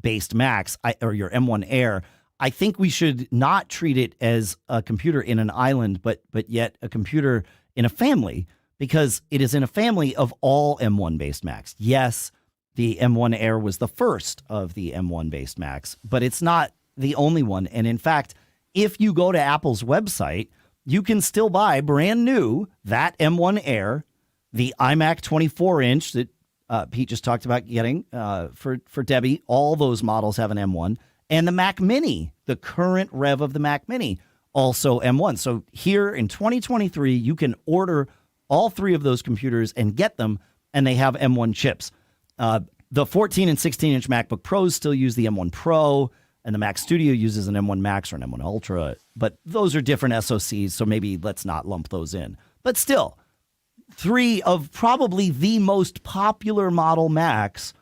based Macs or your M1 Air, I think we should not treat it as a computer in an island, but yet a computer in a family, because it is in a family of all M1 based Macs. Yes, the M1 Air was the first of the M1 based Macs, but it's not the only one. And in fact, if you go to Apple's website, you can still buy brand new that M1 Air, the iMac 24-inch that Pete just talked about getting for Debbie. All those models have an M1. And the Mac Mini, the current rev of the Mac Mini, also M1. So here in 2023, you can order all three of those computers and get them, and they have M1 chips. The 14 and 16-inch MacBook Pros still use the M1 Pro, and the Mac Studio uses an M1 Max or an M1 Ultra. But those are different SoCs, so maybe let's not lump those in. But still, three of probably the most popular model Macs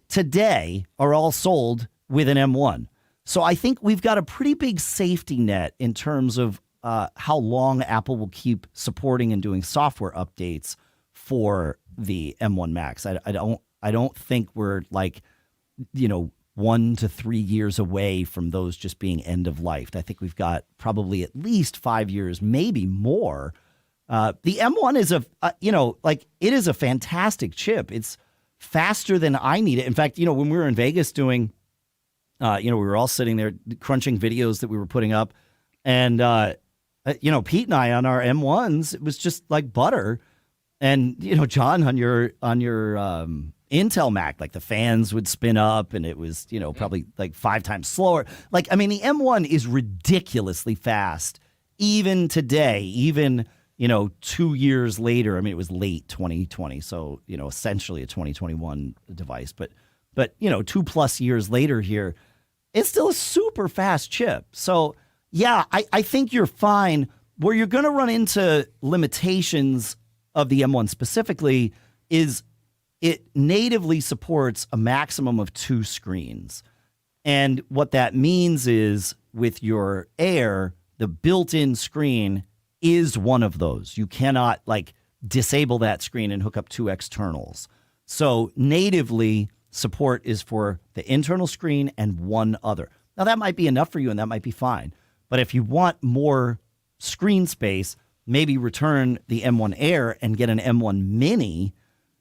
today are all sold with an M1. So I think we've got a pretty big safety net in terms of how long Apple will keep supporting and doing software updates for the M1 Max. I don't think we're like, 1 to 3 years away from those just being end of life. I think we've got probably at least 5 years, maybe more. The M1 is it is a fantastic chip. It's faster than I need it. In fact, when we were in Vegas doing, we were all sitting there crunching videos that we were putting up, and Pete and I on our M1s, it was just like butter. And John, on your Intel Mac, like the fans would spin up, and it was probably like 5 times slower. The M1 is ridiculously fast, even today, even 2 years later. It was late 2020, so essentially a 2021 device, but 2+ years later here, it's still a super fast chip. So yeah, I think you're fine. Where you're going to run into limitations of the M1 specifically is it natively supports a maximum of 2 screens. And what that means is with your Air, the built-in screen is one of those. You cannot disable that screen and hook up 2 externals. So natively, support is for the internal screen and 1 other. Now, that might be enough for you, and that might be fine. But if you want more screen space, maybe return the M1 Air and get an M1 Mini,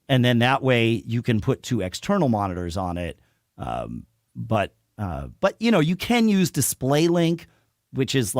and then that way you can put 2 external monitors on it. But you can use DisplayLink, which is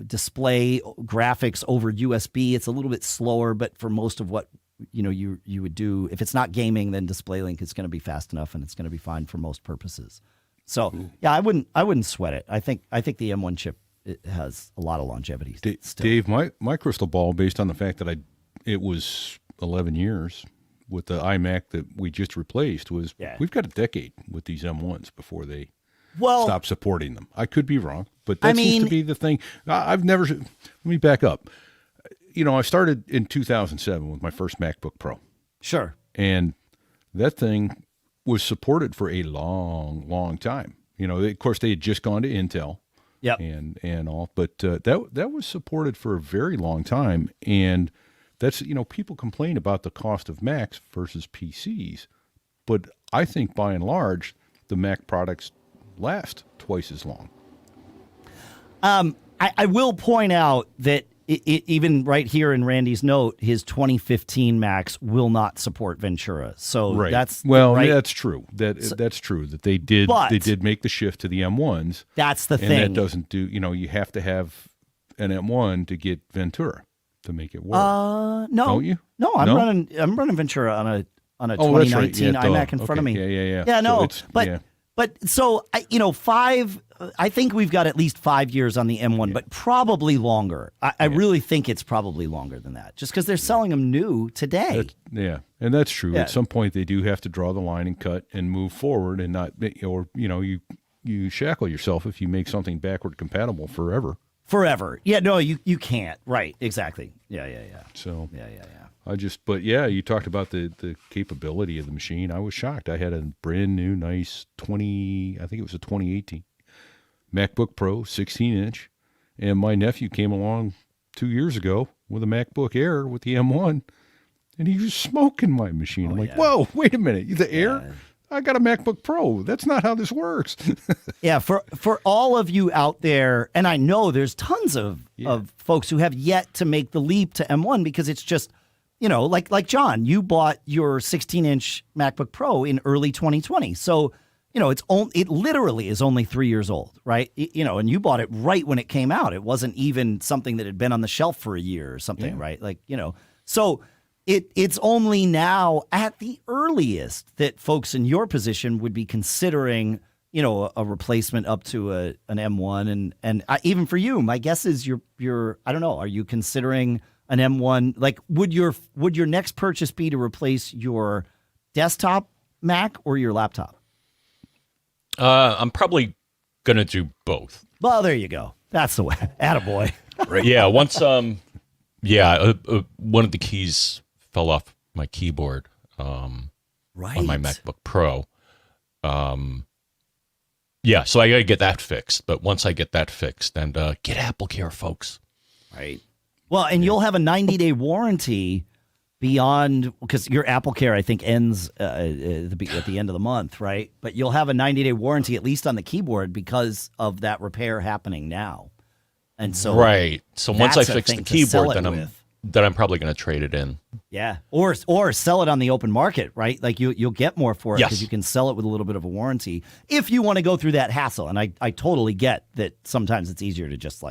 display graphics over USB. It's a little bit slower, but for most of what you would do, if it's not gaming, then DisplayLink is going to be fast enough, and it's going to be fine for most purposes. So yeah, I wouldn't sweat it. I think the M1 chip, it has a lot of longevity. Dave, my crystal ball, based on the fact that it was 11 years with the iMac that we just replaced, was we've got a decade with these M1s before they stop supporting them. I could be wrong, but that seems to be the thing. Let me back up. I started in 2007 with my first MacBook Pro. Sure. And that thing was supported for a long, long time. Of course, they had just gone to Intel. Yep. And all, but that was supported for a very long time. And that's, people complain about the cost of Macs versus PCs, but I think by and large, the Mac products last twice as long. I will point out that even right here in Randy's note, his 2015 Macs will not support Ventura. So that's that's true. That's true that they did make the shift to the M1s. That's the thing. And that doesn't do, you have to have an M1 to get Ventura to make it work. No. Don't you? No, I'm running Ventura on on a Oh, that's right. 2019 Yeah, iMac in duh. front of Okay. me. Yeah. Yeah, So no, it's- but yeah. but so five. I think we've got at least 5 years on the M1, but probably longer. I really think it's probably longer than that, just because they're selling them new today. And that's true. Yeah. At some point, they do have to draw the line and cut and move forward, and not, or you shackle yourself if you make something backward compatible forever. Forever. Yeah, no, you can't. Right, exactly. Yeah. So Yeah. you talked about the capability of the machine. I was shocked. I had a brand new, nice I think it was a 2018 MacBook Pro, 16-inch, and my nephew came along 2 years ago with a MacBook Air with the M1, and he was smoking my machine. I'm like, whoa, wait a minute, the Air? I got a MacBook Pro. That's not how this works. Yeah, for all of you out there, and I know there's tons of folks who have yet to make the leap to M1 because it's just, like John, you bought your 16-inch MacBook Pro in early 2020. So, it literally is only 3 years old, right? And you bought it right when it came out. It wasn't even something that had been on the shelf for a year or something, right? So it's only now at the earliest that folks in your position would be considering, a replacement up to an M1. And even for you, my guess is you're I don't know, are you considering an M1? Like, would your next purchase be to replace your desktop Mac or your laptop? I'm probably going to do both. Well, there you go. That's the way. Attaboy. Right. Yeah. Once, one of the keys fell off my keyboard on my MacBook Pro. So I got to get that fixed. But once I get that fixed, then get AppleCare, folks. Right. Well, and you'll have a 90-day warranty beyond, because your AppleCare, I think, ends at the end of the month, right? But you'll have a 90-day warranty, at least on the keyboard, because of that repair happening now. And so, right. So once I that's a fix the thing to sell keyboard, it then I'm probably going to trade it in. Yeah, or sell it on the open market, right? Like you'll get more for it because you can sell it with a little bit of a warranty if you want to go through that hassle. And I totally get that sometimes it's easier to just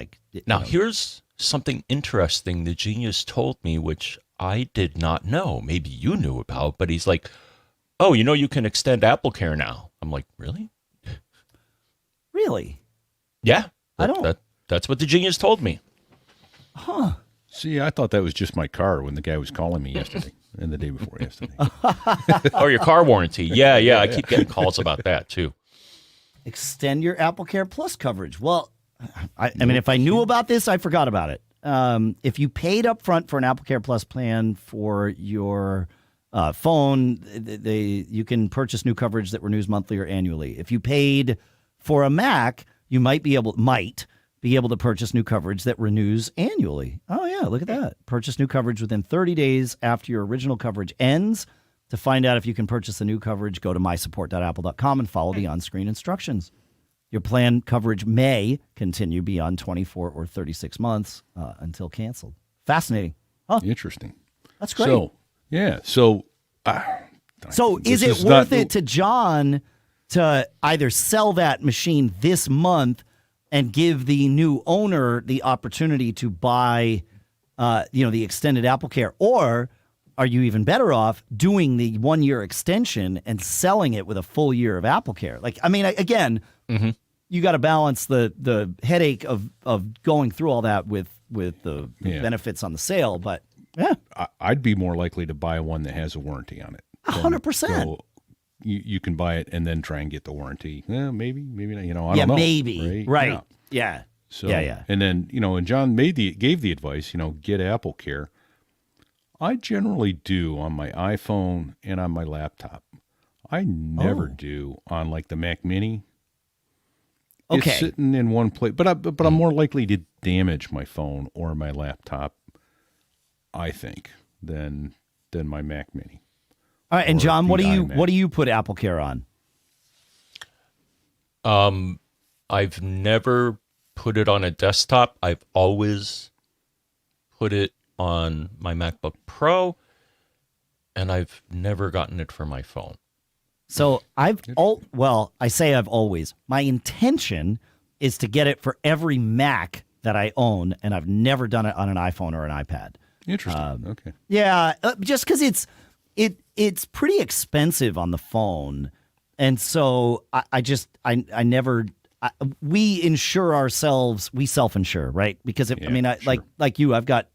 Here's something interesting the genius told me, which I did not know. Maybe you knew about, but he's like, "Oh, you can extend AppleCare now." I'm like, "Really? Really? Yeah, I don't. That's what the genius told me." Huh. See, I thought that was just my car when the guy was calling me yesterday and the day before yesterday. Or your car warranty. Yeah. I keep getting calls about that too. Extend your AppleCare Plus coverage. Well, I mean, if I knew about this, I forgot about it. If you paid up front for an AppleCare Plus plan for your phone, you can purchase new coverage that renews monthly or annually. If you paid for a Mac, you might be able to purchase new coverage that renews annually. Oh, yeah, look at that. Purchase new coverage within 30 days after your original coverage ends. To find out if you can purchase the new coverage, go to mysupport.apple.com and follow the on-screen instructions. Your plan coverage may continue beyond 24 or 36 months until canceled. Fascinating. Huh? Interesting. That's great. So is it worth it to John to either sell that machine this month and give the new owner the opportunity to buy, the extended AppleCare, or are you even better off doing the 1-year extension and selling it with a full year of AppleCare? You got to balance the headache of going through all that with the benefits on the sale, but yeah, I'd be more likely to buy one that has a warranty on it. 100%. You can buy it and then try and get the warranty. Maybe not. I don't know. Maybe. Right. Yeah. So, yeah. And then, and John gave the advice, get AppleCare. I generally do on my iPhone and on my laptop. I never do on like the Mac Mini. Okay. It's sitting in one place, but I'm more likely to damage my phone or my laptop, I think, than my Mac Mini. All right, and John, what do iMac. you put AppleCare on? I've never put it on a desktop. I've always put it on my MacBook Pro, and I've never gotten it for my phone. So I say I've always. My intention is to get it for every Mac that I own, and I've never done it on an iPhone or an iPad. Interesting. Okay. Yeah, just because it's pretty expensive on the phone, and so I never. We insure ourselves. We self-insure, right? Because Yeah, sure. like you, I've got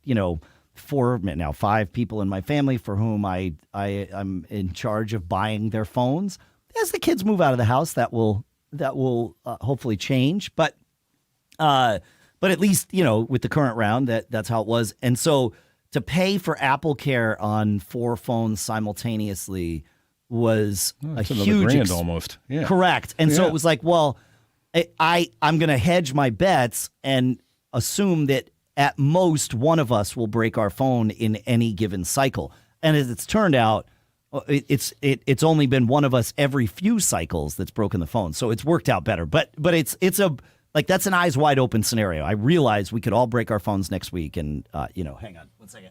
5 people in my family for whom I'm in charge of buying their phones. As the kids move out of the house, that will hopefully change. But at least with the current round, that's how it was. And so to pay for AppleCare on 4 phones simultaneously was a huge $1,000 almost. Yeah. Correct. And so Yeah. it was like, well, I'm going to hedge my bets and assume that at most one of us will break our phone in any given cycle. And as it's turned out, it's only been one of us every few cycles that's broken the phone. So it's worked out better. But it's that's an eyes wide open scenario. I realize we could all break our phones next week, and hang on 1 second.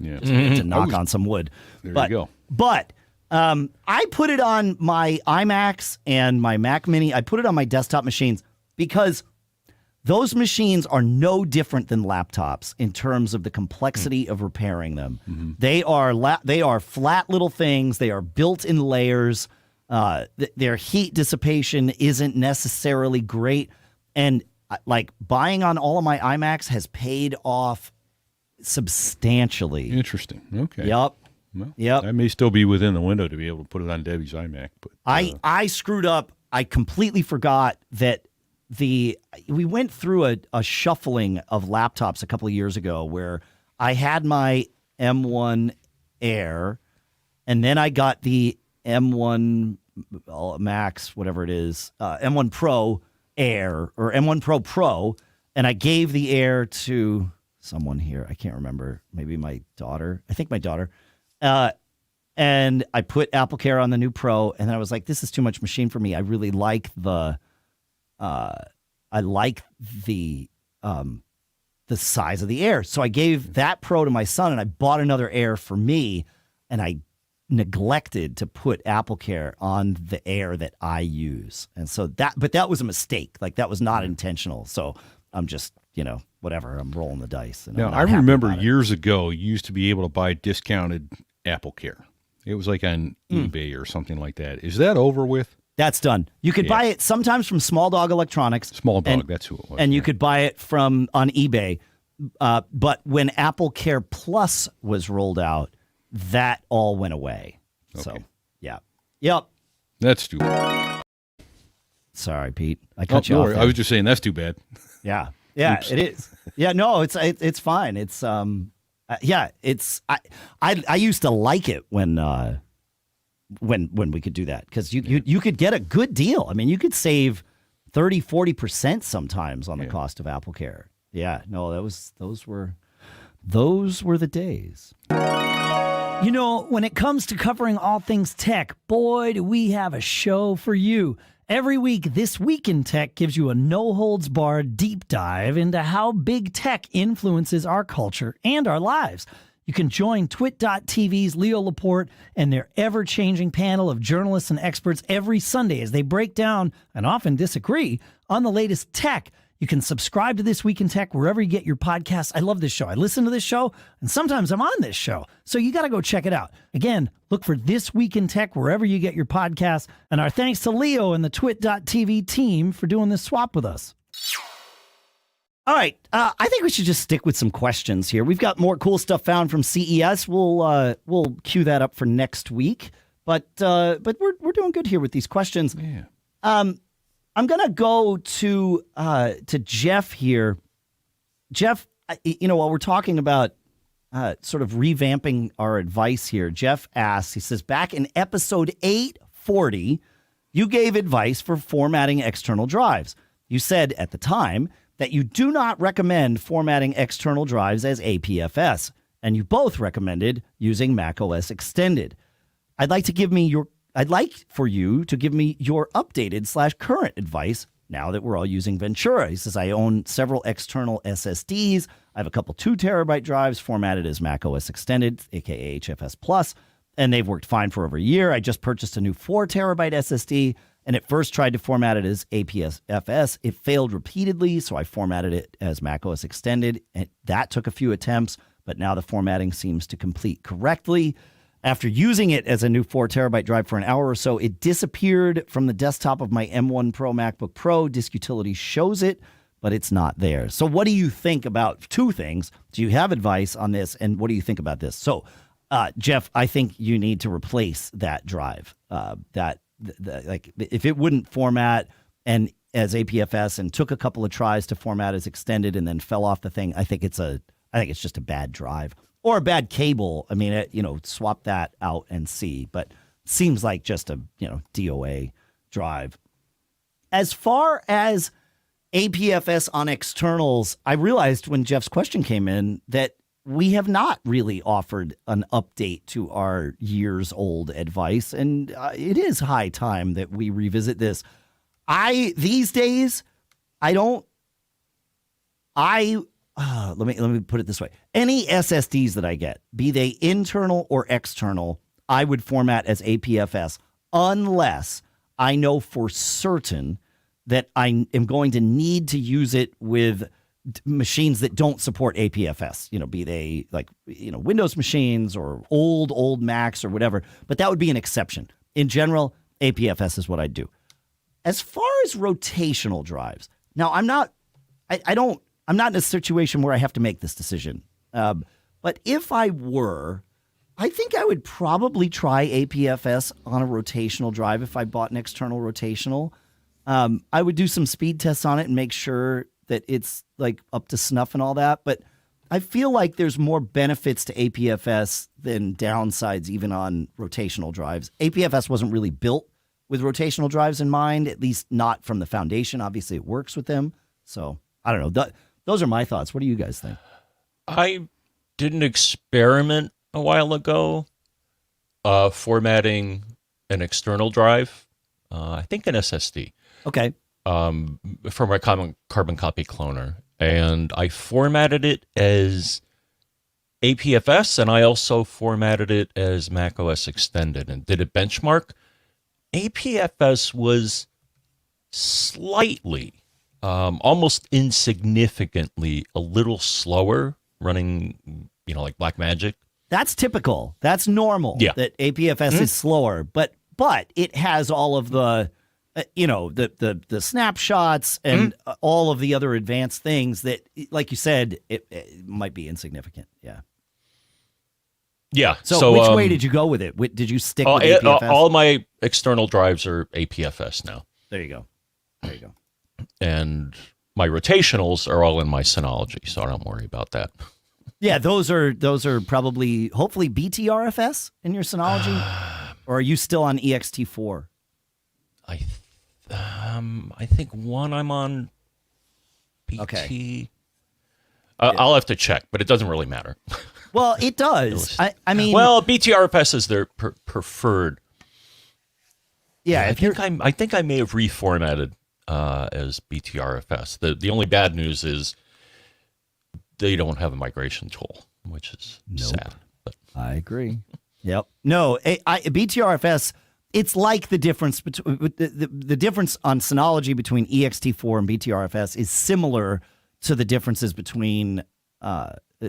Yeah. Just need to knock on some wood. There you go. But I put it on my iMacs and my Mac Mini. I put it on my desktop machines because those machines are no different than laptops in terms of the complexity of repairing them. Mm-hmm. They are flat little things. They are built in layers. Their heat dissipation isn't necessarily great. And like buying on all of my iMacs has paid off substantially. Interesting. Okay. Yep. Well, Yep. I may still be within the window to be able to put it on Debbie's iMac. But I screwed up. I completely forgot that we went through a shuffling of laptops a couple of years ago where I had my M1 Air, and then I got the M1 Max, whatever it is, M1 Pro Air or M1 Pro, and I gave the Air to someone here. I can't remember. Maybe my daughter. I think my daughter. And I put AppleCare on the new Pro, and then I was like, this is too much machine for me. I really like the size of the Air. So I gave that Pro to my son, and I bought another Air for me, and I neglected to put AppleCare on the Air that I use. And so that was a mistake. Like, that was not intentional. So I'm just, whatever. I'm rolling the dice. And now, I remember years ago, you used to be able to buy discounted AppleCare. It was like on eBay or something like that. Is that over with? That's done. You could buy it sometimes from Small Dog Electronics. Small Dog, that's who it was. And you could buy it on eBay. But when AppleCare Plus was rolled out, that all went away. Okay. So, yeah. Yep. That's too bad. Sorry, Pete. I cut you off there. I was just saying that's too bad. Yeah. Yeah, it is. Yeah, no, it's fine. It's I used to like it when we could do that, because you could get a good deal. I mean, you could save 30-40% sometimes on the cost of AppleCare. Yeah, no, those were the days. When it comes to covering all things tech, boy, do we have a show for you. Every week, This Week in Tech gives you a no-holds-barred deep dive into how big tech influences our culture and our lives. You can join Twit.tv's Leo Laporte and their ever-changing panel of journalists and experts every Sunday as they break down, and often disagree, on the latest tech. You can subscribe to This Week in Tech wherever you get your podcasts. I love this show. I listen to this show, and sometimes I'm on this show. So you got to go check it out. Again, look for This Week in Tech wherever you get your podcasts. And our thanks to Leo and the Twit.tv team for doing this swap with us. All right. I think we should just stick with some questions here. We've got more cool stuff found from CES. We'll queue that up for next week. But we're doing good here with these questions. Yeah. I'm going to go to Jeff here. Jeff, while we're talking about sort of revamping our advice here, Jeff asks, he says, back in episode 840, you gave advice for formatting external drives. You said at the time that you do not recommend formatting external drives as APFS, and you both recommended using macOS Extended. I'd like for you to give me your updated / current advice now that we're all using Ventura. He says, I own several external SSDs. I have a couple 2 terabyte drives formatted as macOS Extended, aka HFS Plus, and they've worked fine for over a year. I just purchased a new 4 terabyte SSD, and at first tried to format it as APFS. It failed repeatedly, so I formatted it as macOS Extended, and that took a few attempts, but now the formatting seems to complete correctly. After using it as a new 4 terabyte drive for an hour or so, it disappeared from the desktop of my M1 Pro MacBook Pro. Disk Utility shows it, but it's not there. So what do you think about two things? Do you have advice on this? And what do you think about this? So, Jeff, I think you need to replace that drive. Like if it wouldn't format and as APFS and took a couple of tries to format as extended and then fell off the thing, I think it's just a bad drive or a bad cable. I mean, swap that out and see, but seems like just a, DOA drive. As far as APFS on externals, I realized when Jeff's question came in that we have not really offered an update to our years-old advice, and it is high time that we revisit this. These days, let me put it this way. Any SSDs that I get, be they internal or external, I would format as APFS unless I know for certain that I am going to need to use it with machines that don't support APFS, be they Windows machines or old Macs or whatever, but that would be an exception. In general, APFS is what I do. As far as rotational drives, now I'm not in a situation where I have to make this decision. But if I were, I think I would probably try APFS on a rotational drive if I bought an external rotational. I would do some speed tests on it and make sure that it's like up to snuff and all that. But I feel like there's more benefits to APFS than downsides even on rotational drives. APFS wasn't really built with rotational drives in mind, at least not from the foundation. Obviously, it works with them. So I don't know. Those are my thoughts. What do you guys think? I did an experiment a while ago formatting an external drive, I think an SSD. Okay. For my carbon copy cloner. And I formatted it as APFS, and I also formatted it as macOS Extended and did a benchmark. APFS was slightly, almost insignificantly, a little slower running, like Blackmagic. That's typical. That's normal. Yeah. That APFS is slower, but it has all of the the snapshots and all of the other advanced things that, like you said, it might be insignificant. Yeah. Yeah. So which way did you go with it? Did you stick with APFS? All my external drives are APFS now. There you go. And my rotationals are all in my Synology, so I don't worry about that. Yeah, those are probably, hopefully, BTRFS in your Synology, or are you still on ext4? I think one I'm on BT. Okay. I'll have to check, but it doesn't really matter. Well, it does. I mean, well, BTRFS is their preferred. Yeah, I think I may have reformatted as BTRFS. The only bad news is they don't have a migration tool, which is sad. But I agree. Yep. No, BTRFS. It's like the difference between the difference on Synology between ext4 and BTRFS is similar to the differences between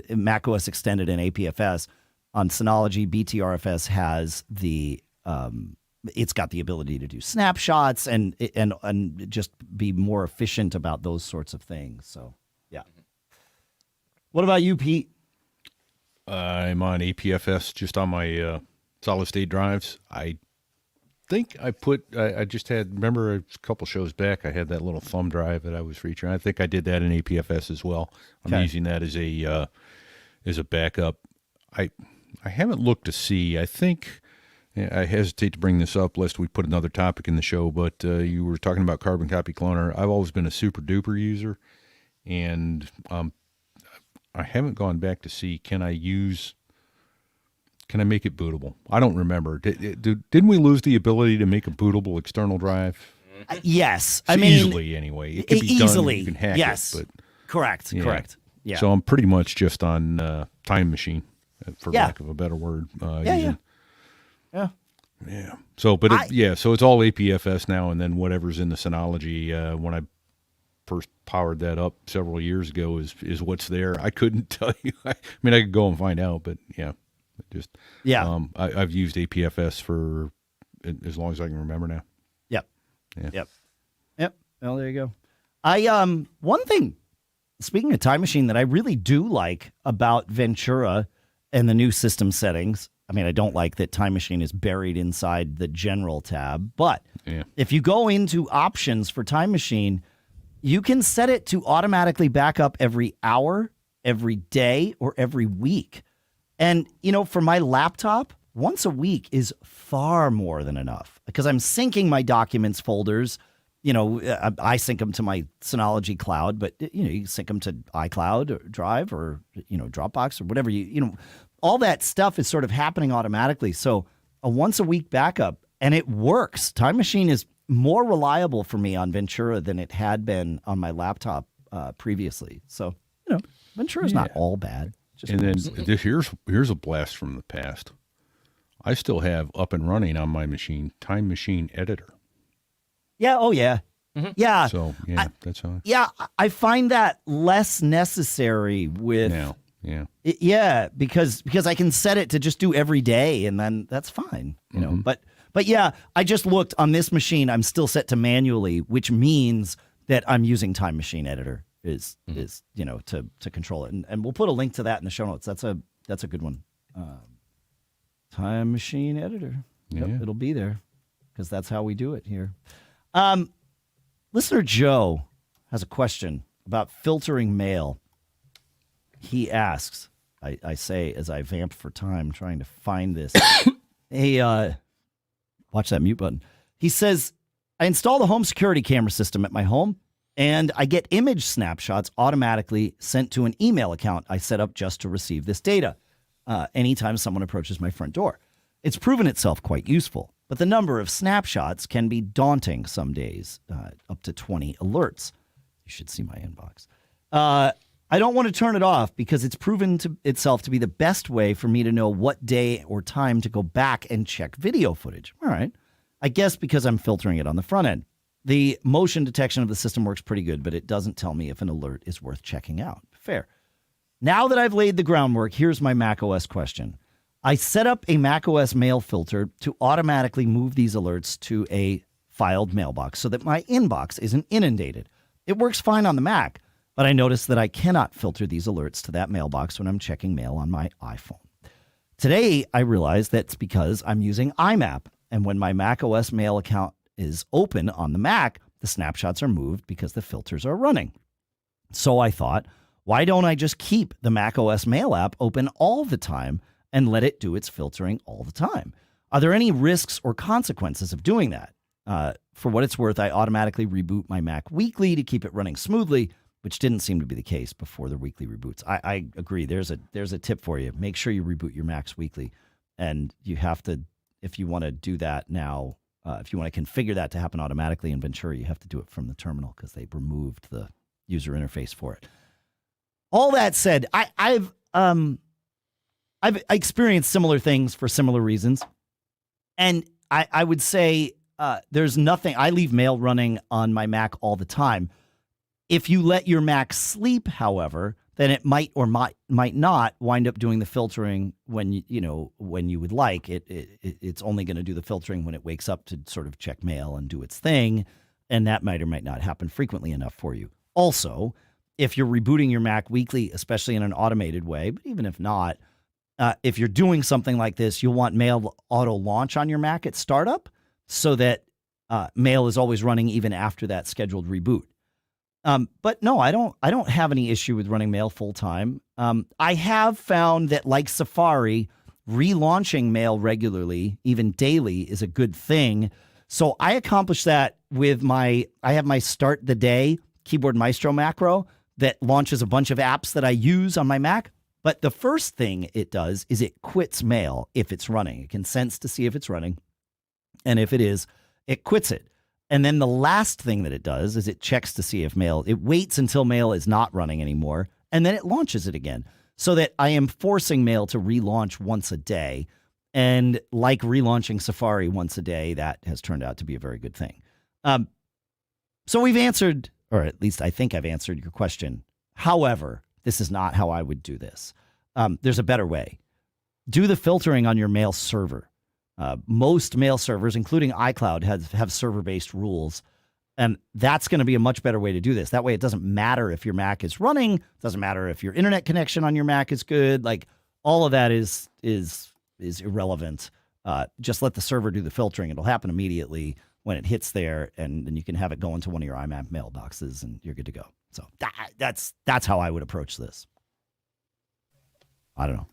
macOS Extended and APFS. On Synology, BTRFS has it's got the ability to do snapshots and just be more efficient about those sorts of things. So, yeah. What about you, Pete? I'm on APFS just on my solid state drives. I think I just had, remember a couple shows back, I had that little thumb drive that I was featuring. I think I did that in APFS as well. I'm using that as a backup. I haven't looked to see. I think, I hesitate to bring this up lest we put another topic in the show, but you were talking about Carbon Copy Cloner. I've always been a super duper user, and I haven't gone back to see, can I make it bootable? I don't remember. Didn't we lose the ability to make a bootable external drive? Yes. So easily, anyway. It can be easily. Done. You can hack it. But Correct. Yeah. Correct. Yeah. So I'm pretty much just on Time Machine, for lack of a better word. Yeah. So, but so it's all APFS now, and then whatever's in the Synology when I first powered that up several years ago is what's there. I couldn't tell you. I mean, I could go and find out, but yeah. I've used APFS for as long as I can remember now. Yep. Yeah. Yep. Well, there you go. One thing, speaking of Time Machine, that I really do like about Ventura and the new system settings. I mean, I don't like that Time Machine is buried inside the general tab, but if you go into options for Time Machine, you can set it to automatically back up every hour, every day, or every week. And, for my laptop, once a week is far more than enough because I'm syncing my documents folders. I sync them to my Synology cloud, but, you sync them to iCloud or Drive or, Dropbox or whatever all that stuff is sort of happening automatically. So a once a week backup, and it works. Time Machine is more reliable for me on Ventura than it had been on my laptop previously. So, Ventura's not all bad. And then here's a blast from the past. I still have up and running on my machine Time Machine Editor. Yeah. Oh, yeah. Mm-hmm. Yeah. So, that's how. I find that less necessary with. Now. Because I can set it to just do every day, and then that's fine. But I just looked on this machine. I'm still set to manually, which means that I'm using Time Machine Editor is to control it, and we'll put a link to that in the show notes. That's a good one. Time Machine Editor. Yep, it'll be there because that's how we do it here. Listener Joe has a question about filtering mail. He asks, I say as I vamp for time trying to find this. Watch that mute button. He says, I install the home security camera system at my home, and I get image snapshots automatically sent to an email account I set up just to receive this data anytime someone approaches my front door. It's proven itself quite useful, but the number of snapshots can be daunting some days, up to 20 alerts. You should see my inbox. I don't want to turn it off because it's proven itself to be the best way for me to know what day or time to go back and check video footage. All right. I guess because I'm filtering it on the front end. The motion detection of the system works pretty good, but it doesn't tell me if an alert is worth checking out. Fair. Now that I've laid the groundwork, here's my macOS question. I set up a macOS mail filter to automatically move these alerts to a filed mailbox so that my inbox isn't inundated. It works fine on the Mac. But I noticed that I cannot filter these alerts to that mailbox when I'm checking mail on my iPhone. Today, I realized that's because I'm using iMac, and when my macOS mail account is open on the Mac, the snapshots are moved because the filters are running. So I thought, why don't I just keep the macOS mail app open all the time and let it do its filtering all the time? Are there any risks or consequences of doing that? For what it's worth, I automatically reboot my Mac weekly to keep it running smoothly, which didn't seem to be the case before the weekly reboots. I agree. There's a tip for you. Make sure you reboot your Macs weekly. And you have to, if you want to do that now, if you want to configure that to happen automatically in Ventura, you have to do it from the terminal because they've removed the user interface for it. All that said, I've experienced similar things for similar reasons. And I would say there's nothing. I leave mail running on my Mac all the time. If you let your Mac sleep, however, then it might or might not wind up doing the filtering when you would like. It's only going to do the filtering when it wakes up to sort of check mail and do its thing, and that might or might not happen frequently enough for you. Also, if you're rebooting your Mac weekly, especially in an automated way, but even if not, if you're doing something like this, you'll want mail auto launch on your Mac at startup so that mail is always running even after that scheduled reboot. But no, I don't have any issue with running mail full time. I have found that, like Safari, relaunching mail regularly, even daily, is a good thing. So I accomplish that with I have my start the day Keyboard Maestro macro that launches a bunch of apps that I use on my Mac. But the first thing it does is it quits mail if it's running. It can sense to see if it's running. And if it is, it quits it. And then the last thing that it does is it checks to see if it waits until mail is not running anymore, and then it launches it again so that I am forcing mail to relaunch once a day. And like relaunching Safari once a day, that has turned out to be a very good thing. So we've answered, or at least I think I've answered your question. However, this is not how I would do this. There's a better way. do the filtering on your mail server. Most mail servers, including iCloud, have server-based rules. And that's going to be a much better way to do this. That way it doesn't matter if your Mac is running. It doesn't matter if your internet connection on your Mac is good. Like, all of that is irrelevant. Just let the server do the filtering. It'll happen immediately when it hits there, and then you can have it go into one of your iMac mailboxes, and you're good to go. So that's how I would approach this. I don't know.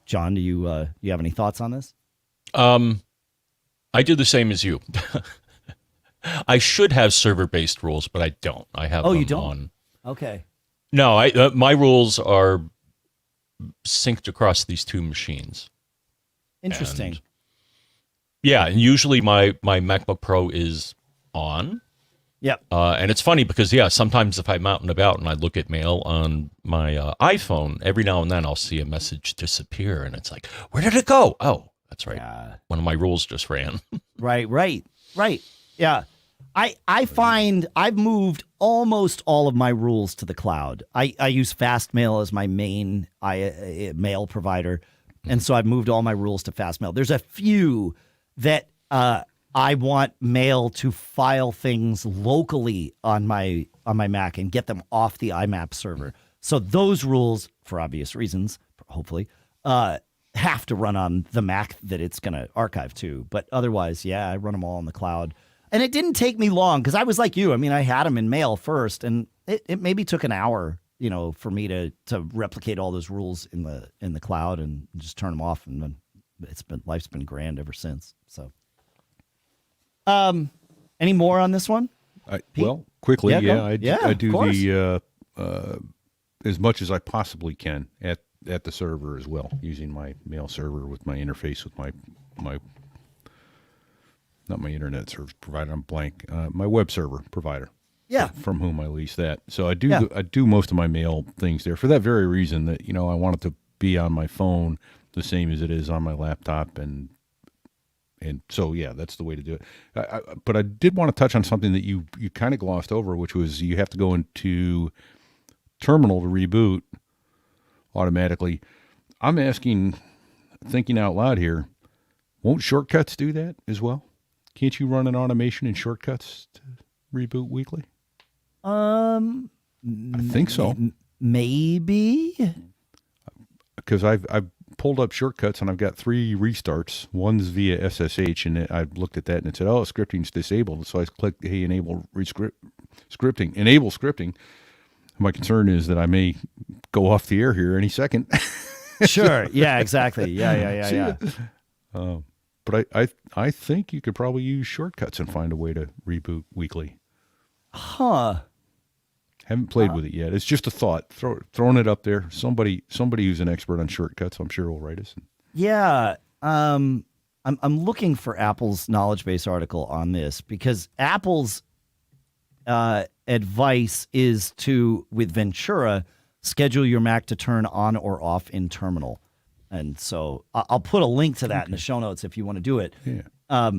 John, do you have any thoughts on this? I do the same as you. I should have server-based rules, but I don't. I have them you don't? on. Okay. No, my rules are synced across these two machines. Interesting. And, yeah, and usually my MacBook Pro is on. Yep. And it's funny because, sometimes if I'm out and about and I look at mail on my iPhone, every now and then I'll see a message disappear, and it's like, where did it go? Oh, that's right. Yeah. One of my rules just ran. Right. Yeah. I find I've moved almost all of my rules to the cloud. I use Fastmail as my main mail provider, and so I've moved all my rules to Fastmail. There's a few that I want mail to file things locally on my Mac and get them off the IMAP server. So those rules, for obvious reasons, hopefully, have to run on the Mac that it's going to archive to. But otherwise, I run them all in the cloud. And it didn't take me long because I was like you. I mean, I had them in mail first, and it maybe took an hour, for me to replicate all those rules in the cloud and just turn them off. And then life's been grand ever since. So, any more on this one? Well, quickly, I do the as much as I possibly can at the server as well, using my mail server with my interface with my not my internet service provider, I'm blank, my web server provider. Yeah. From whom I lease that. So I do most of my mail things there for that very reason that, I want it to be on my phone the same as it is on my laptop. And so, that's the way to do it. But I did want to touch on something that you kind of glossed over, which was you have to go into terminal to reboot automatically. I'm thinking out loud here, won't shortcuts do that as well? Can't you run an automation in shortcuts to reboot weekly? I think so. Maybe. Because I've pulled up shortcuts and I've got 3 restarts. One's via SSH, and I looked at that and it said, scripting's disabled. So I clicked, enable scripting. Enable scripting. My concern is that I may go off the air here any second. Sure. Yeah, exactly. Yeah. But I think you could probably use shortcuts and find a way to reboot weekly. Huh. Haven't played with it yet. It's just a thought. Throwing it up there. Somebody who's an expert on shortcuts, I'm sure, will write us. Yeah. I'm looking for Apple's knowledge base article on this because Apple's advice is to, with Ventura, schedule your Mac to turn on or off in terminal. And so I'll put a link to that in the show notes if you want to do it. Yeah.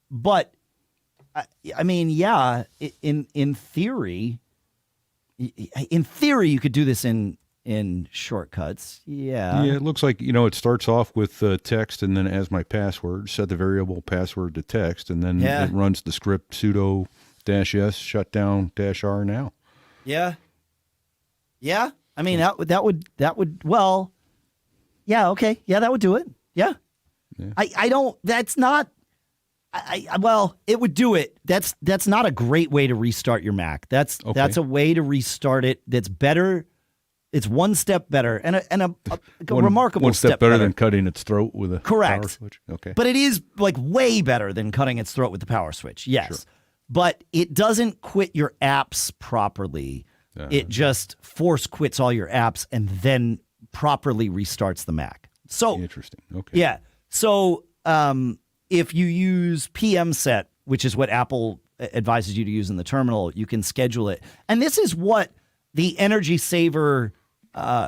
But I mean, in theory, you could do this in shortcuts. Yeah. Yeah, it looks like, it starts off with text and then as my password, set the variable password to text, and then it runs the script sudo -s shutdown -r now. Yeah. Yeah. I mean, that would well, yeah, okay. Yeah, that would do it. Yeah. Well, it would do it. That's not a great way to restart your Mac. That's a way to restart it that's better. It's one step better and a remarkable one step better than cutting its throat with a correct power switch. Okay. But it is like way better than cutting its throat with the power switch. Yes. Sure. But it doesn't quit your apps properly. It just force quits all your apps and then properly restarts the Mac. So interesting. Okay. Yeah. So if you use PM set, which is what Apple advises you to use in the terminal, you can schedule it. And this is what the Energy Saver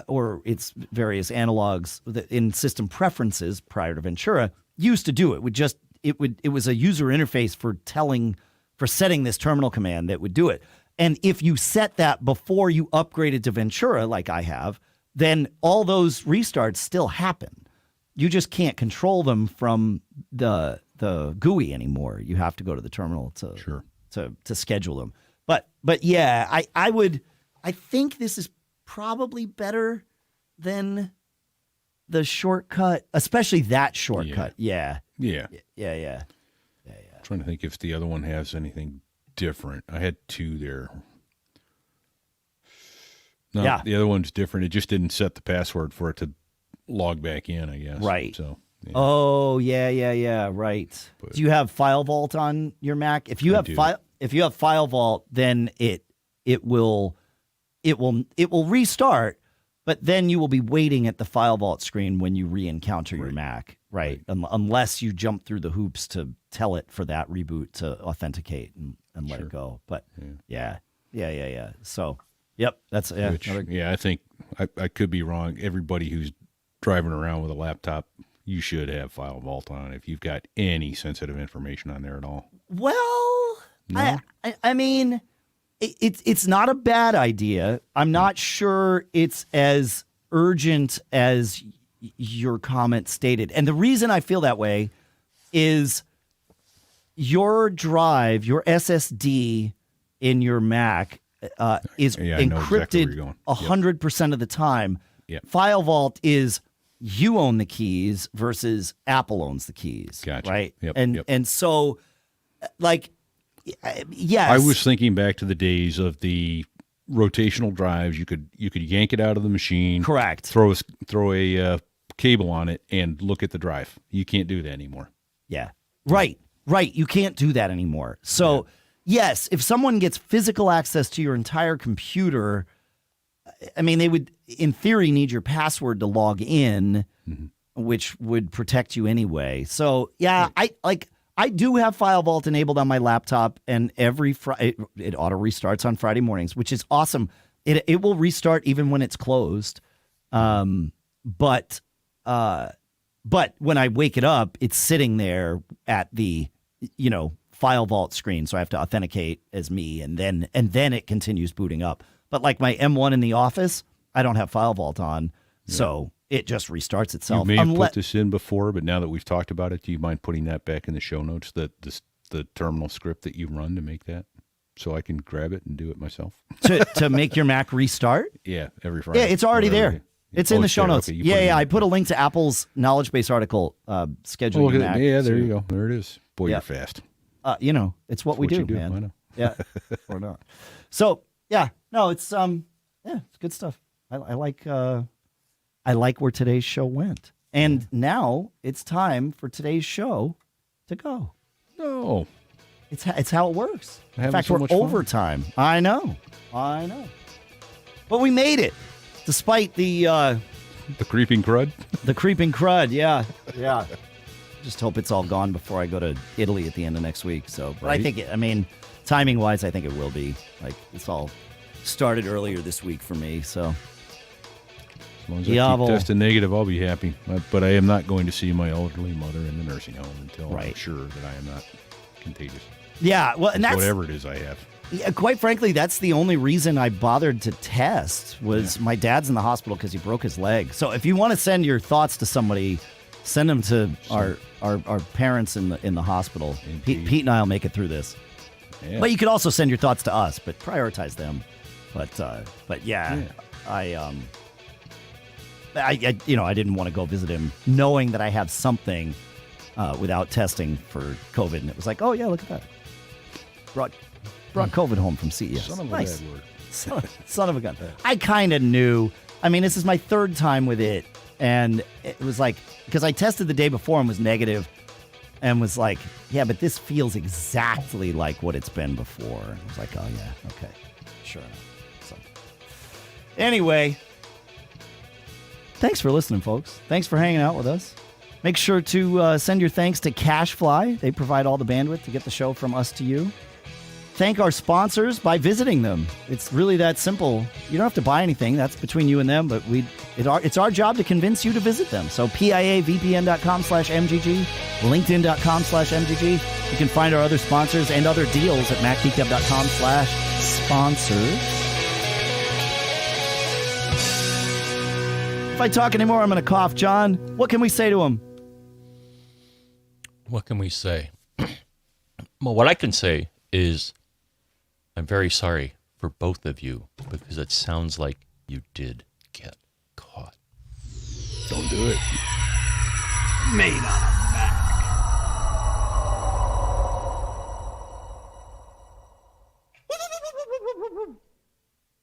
or its various analogs in system preferences prior to Ventura used to do. It was a user interface for setting this terminal command that would do it. And if you set that before you upgraded to Ventura, like I have, then all those restarts still happen. you just can't control them from the GUI anymore. You have to go to the terminal to schedule them. But yeah, I think this is probably better than the shortcut, especially that shortcut. Yeah. I'm trying to think if the other one has anything different. I had two there. No, the other one's different. It just didn't set the password for it to log back in, I guess. Right. So. Yeah. Oh, yeah, right. But, do you have FileVault on your Mac? If you have FileVault, then it will restart, but then you will be waiting at the FileVault screen when you re-encounter your Mac, right? Unless you jump through the hoops to tell it for that reboot to authenticate and let it go. But yeah. So, yep, that's I think I could be wrong. Everybody who's driving around with a laptop, you should have FileVault on if you've got any sensitive information on there at all. Well, no? I mean, it's not a bad idea. I'm not sure it's as urgent as your comment stated. And the reason I feel that way is your drive, your SSD in your Mac is encrypted 100% of the time. Yep. FileVault is you own the keys versus Apple owns the keys. Gotcha. Right? Yep. And so, like, yes. I was thinking back to the days of the rotational drives. You could yank it out of the machine. Correct. Throw a cable on it and look at the drive. You can't do that anymore. Yeah. Right. You can't do that anymore. So, yes, if someone gets physical access to your entire computer, I mean, they would, in theory, need your password to log in, which would protect you anyway. So, yeah, I do have FileVault enabled on my laptop, and every Friday it auto restarts on Friday mornings, which is awesome. It will restart even when it's closed. But when I wake it up, it's sitting there at the FileVault screen, so I have to authenticate as me, and then it continues booting up. But like my M1 in the office, I don't have FileVault on, so it just restarts itself. You may have put this in before, but now that we've talked about it, do you mind putting that back in the show notes, the terminal script that you run to make that, so I can grab it and do it myself? to make your Mac restart? Yeah, every Friday. Yeah, it's already there. It's in the show notes. Okay, I put a link to Apple's knowledge base article scheduling Mac. Yeah, there you go. There it is. Boy, you're fast. It's what we do, man. I know. Yeah, or not. So, it's it's good stuff. I like where today's show went. And now it's time for today's show to go. No. It's how it works. In fact, so we're overtime. I know. But we made it, despite the creeping crud. The creeping crud, yeah. Just hope it's all gone before I go to Italy at the end of next week. So, but I think timing wise, I think it will be. Like, it's all started earlier this week for me. So, as long as I keep testing negative, I'll be happy. But I am not going to see my elderly mother in the nursing home until I'm sure that I am not contagious. Yeah, well, and that's whatever it is I have. Yeah, quite frankly, that's the only reason I bothered to test was my dad's in the hospital because he broke his leg. So if you want to send your thoughts to somebody, send them to our parents in the hospital. Pete and I'll make it through this. Yeah. But you could also send your thoughts to us, but prioritize them. But I didn't want to go visit him knowing that I have something without testing for COVID, and it was like, oh yeah, look at that. Brought COVID home from CES. Son of a bad word. Son of a gun. I kind of knew. I mean, this is my third time with it, and it was like, because I tested the day before and was negative, and was like, yeah, but this feels exactly like what it's been before. And I was like, oh yeah, okay, sure enough. So, anyway, thanks for listening, folks. Thanks for hanging out with us. Make sure to send your thanks to CashFly. They provide all the bandwidth to get the show from us to you. Thank our sponsors by visiting them. It's really that simple. You don't have to buy anything. That's between you and them, but it's our job to convince you to visit them. So piavpn.com/MGG, linkedin.com/MGG. You can find our other sponsors and other deals at macgeekgab.com/sponsors. I talk anymore, I'm going to cough. John, what can we say to him? What can we say? Well, what I can say is I'm very sorry for both of you because it sounds like you did get caught. Don't do it. Made up.